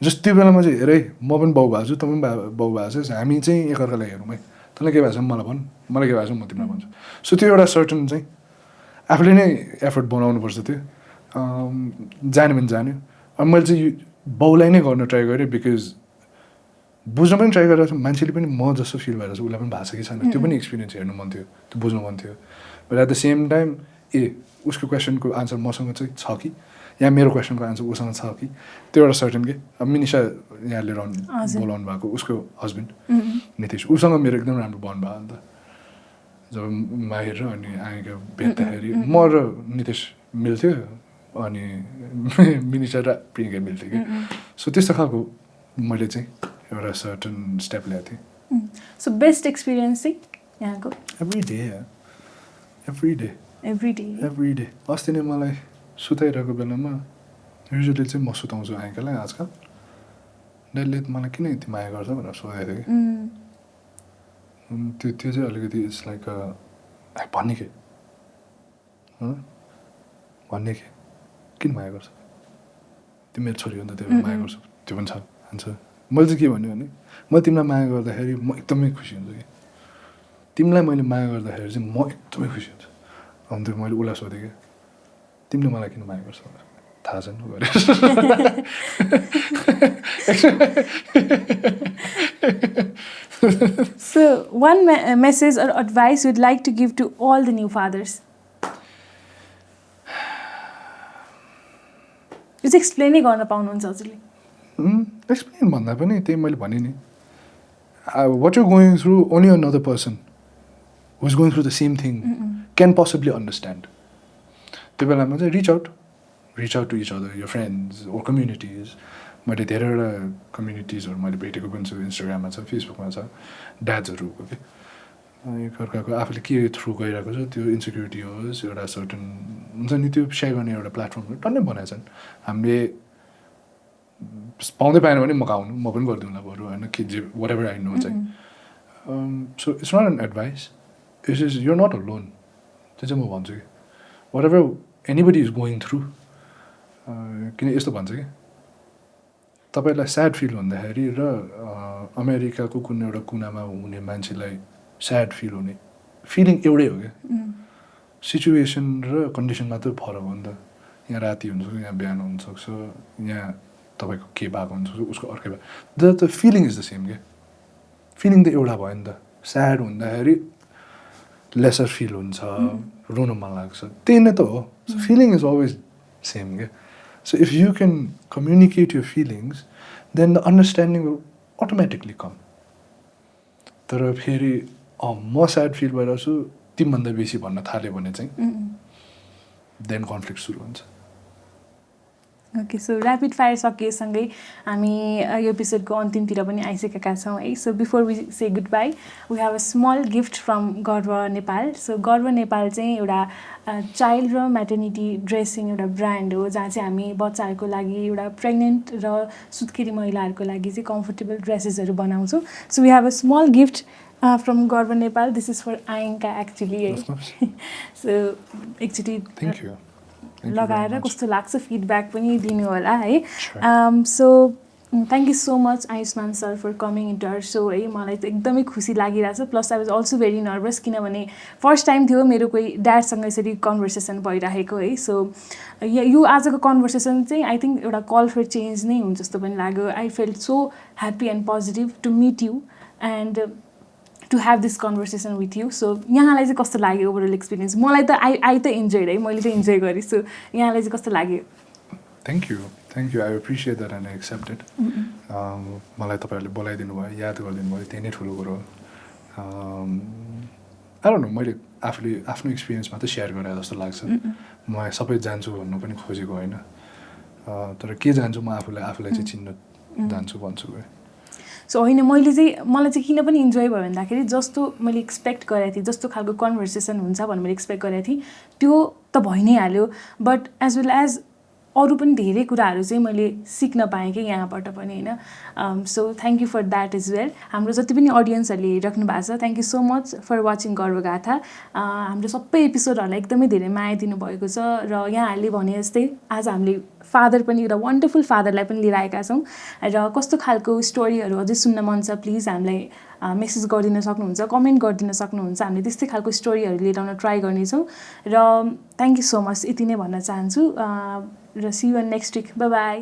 जस्तो त्यो बेलामा चाहिँ हेर है म पनि बाउ भएको छु तपाईँ पनि बाउ भएको छ हामी चाहिँ एकअर्कालाई हेरौँ है तँलाई के भएको छ मलाई भन् मलाई के भएको छ म तिमीलाई भन्छु सो त्यो एउटा सर्टन चाहिँ आफूले नै एफर्ट बनाउनुपर्छ त्यो जाने भने जान्यो अनि मैले चाहिँ बाउलाई नै गर्न ट्राई गरेँ बिकज बुझ्न पनि ट्राई गरेर मान्छेले पनि म जस्तो फिल भएर छ उसलाई पनि भएको छ कि छैन त्यो पनि एक्सपिरियन्स हेर्नु मन थियो त्यो बुझ्नु मन थियो but at the same time उसको क्वेसनको आन्सर मसँग चाहिँ छ कि या मेरो क्वेसनको आन्सर उसँग छ कि त्यो एउटा सर्टेन के अब मिनिषा यहाँले बोलाउनु भएको उसको हस्बेन्ड नितिश उसँग मेरो एकदम राम्रो बन्ड भयो नि त जब माहिर र अनि आएका भेट्दाखेरि म र नितिश मिल्थ्यो अनि मिनिषा र प्रियङ्का मिल्थ्यो कि सो त्यस्तो खालको मैले चाहिँ एउटा सर्टन स्टेप ल्याएको थिएँ सो बेस्ट एक्सपिरियन्स चाहिँ यहाँको एभ्री डे अस्ति नै मलाई सुताइरहेको बेलामा युजली चाहिँ म सुताउँछु आइकालाई आजकल ड्याडले मलाई किन यति माया गर्छ भनेर सोधेको थियो कि त्यो चाहिँ अलिकति इट्स लाइक भन्ने के किन माया गर्छ त्यो मेरो छोरी हो नि त त्यो माया गर्छु त्यो पनि छ आन्सर मैले चाहिँ के भन्यो भने म तिमीलाई माया गर्दाखेरि म एकदमै खुसी हुन्छु कि तिमीलाई मैले माया गर्दाखेरि चाहिँ म एकदमै खुसी हुन्छु अन्त मैले उसलाई सोधेँ कि तिमीले मलाई किन माया गर्छ थाहा छैन गरेर So, one message or advice you'd like to give to all the new fathers? You just explain it गर्न पाउनुहुन्छ हजुरले एक्सप्लेन भन्दा पनि त्यही मैले भने नि what you're going through only another person who's going through the same thing can possibly understand त्यो बेलामा चाहिँ reach out to each other, your friends or communities. मैले धेरैवटा कम्युनिटिजहरू मैले भेटेको पनि छु इन्स्टाग्राममा छ फेसबुकमा छ ड्याड्सहरूको के एकअर्काको आफूले के थ्रु गइरहेको छ त्यो इन्सेक्युरिटी होस् एउटा सर्टन हुन्छ नि त्यो सेयर गर्ने एउटा प्लेटफर्महरू टन्नै बनाएको छन् हामीले पाउँदै पाएन भने मगाउनु म पनि गरिदिउँला बरु होइन कि जे वाट एभर आई नो चाहिँ so it's not an advice it's is you're not alone त्यो चाहिँ म भन्छु कि whatever anybody is going through किन यस्तो भन्छ कि तपाईँलाई स्याड फिल हुँदाखेरि र अमेरिकाको कुनै एउटा कुनामा हुने मान्छेलाई स्याड फिल हुने फिलिङ एउटै हो क्या सिचुएसन र कन्डिसन मात्रै फरक हो नि त यहाँ राति हुनसक्छ यहाँ बिहान हुनसक्छ यहाँ तपाईँको के भएको हुनसक्छ उसको अर्कै भयो the feeling is the same क्या फिलिङ त एउटा भयो नि त स्याड हुँदाखेरि लेसर फिल हुन्छ, रुन मन लाग्छ, त्यही नै त हो. So feeling is always same क्या. So if you can communicate your feelings then the understanding will automatically come. तर फेरि म स्याड फिल भइरहेको छु तिमीभन्दा बेसी भन्न थाल्यो भने चाहिँ देन कन्फ्लिक्ट सुरु हुन्छ. ओके, सो ऱ्यापिड फायर सकिएसँगै हामी यो एपिसोडको अन्तिमतिर पनि आइसकेका छौँ है. So before we say good bye we have a small gift from Garva Nepal. So गर्व नेपाल चाहिँ एउटा चाइल्ड र म्याटर्निटी ड्रेसिङ एउटा ब्रान्ड हो जहाँ चाहिँ हामी बच्चाहरूको लागि एउटा प्रेग्नेन्ट र सुत्केरी महिलाहरूको लागि चाहिँ कम्फोर्टेबल ड्रेसेसहरू बनाउँछौँ. So we have a small gift from Garva Nepal. This is for Ayanka actually है. सो एकचोटि लगाएर कस्तो लाग्छ फिडब्याक पनि दिनु होला है. So thank you so much Ayushman sir for coming into our show है. मलाई त एकदमै खुसी लागिरहेछ. Plus I was also very nervous किनभने फर्स्ट टाइम थियो मेरो कोही ड्याडसँग यसरी कन्भर्सेसन भइरहेको है. सो यो आजको कन्भर्सेसन चाहिँ आई थिङ्क एउटा कल फर चेन्ज नै हुन्छ जस्तो पनि लाग्यो. I felt so happy and positive to meet you and to have this conversation with you. So यहाँलाई चाहिँ कस्तो लाग्यो ओभरअल एक्सपिरियन्स? मलाई त आई त इन्जोय है, मैले चाहिँ इन्जोय गरेँ. सो यहाँलाई चाहिँ कस्तो लाग्यो? Thank you. I appreciate that and I accepted. मलाई तपाईँहरूले बोलाइदिनु भयो, याद गरिदिनु भयो, त्यही नै ठुलो कुरो हो. आई डोन्ट नो, मैले आफूले आफ्नो एक्सपिरियन्स मात्रै सेयर गरेँ जस्तो लाग्छ. म सबै जान्छु भन्नु पनि खोजेको होइन, तर के जान्छु म आफूलाई चाहिँ चिन्न जान्छु भन्छु है. सो होइन, मलाई चाहिँ किन पनि इन्जोय भयो भन्दाखेरि जस्तो मैले एक्सपेक्ट गरेको थिएँ, जस्तो खालको कन्भर्सेसन हुन्छ भनेर मैले एक्सपेक्ट गरेको थिएँ त्यो त भइ नै हाल्यो. बट एज वेल एज अरू पनि धेरै कुराहरू चाहिँ मैले सिक्न पाएँ कि यहाँबाट पनि होइन. So thank you for that as well. हाम्रो जति पनि अडियन्सहरूले हेरिराख्नु भएको छ, thank you so much for watching Garva Gatha. हाम्रो सबै एपिसोडहरूलाई एकदमै धेरै माया दिनुभएको छ र यहाँहरूले भने जस्तै आज हामीले फादर पनि एउटा वन्डरफुल फादरलाई पनि लिएर आएका छौँ र कस्तो खालको स्टोरीहरू अझै सुन्न मन छ प्लिज हामीलाई मेसेज गरिदिन सक्नुहुन्छ, कमेन्ट गरिदिन सक्नुहुन्छ. हामीले त्यस्तै खालको स्टोरीहरू लिएर आउन ट्राई गर्नेछौँ र थ्याङ्क यू सो मच यति नै भन्न चाहन्छु र see you next week. Bye by.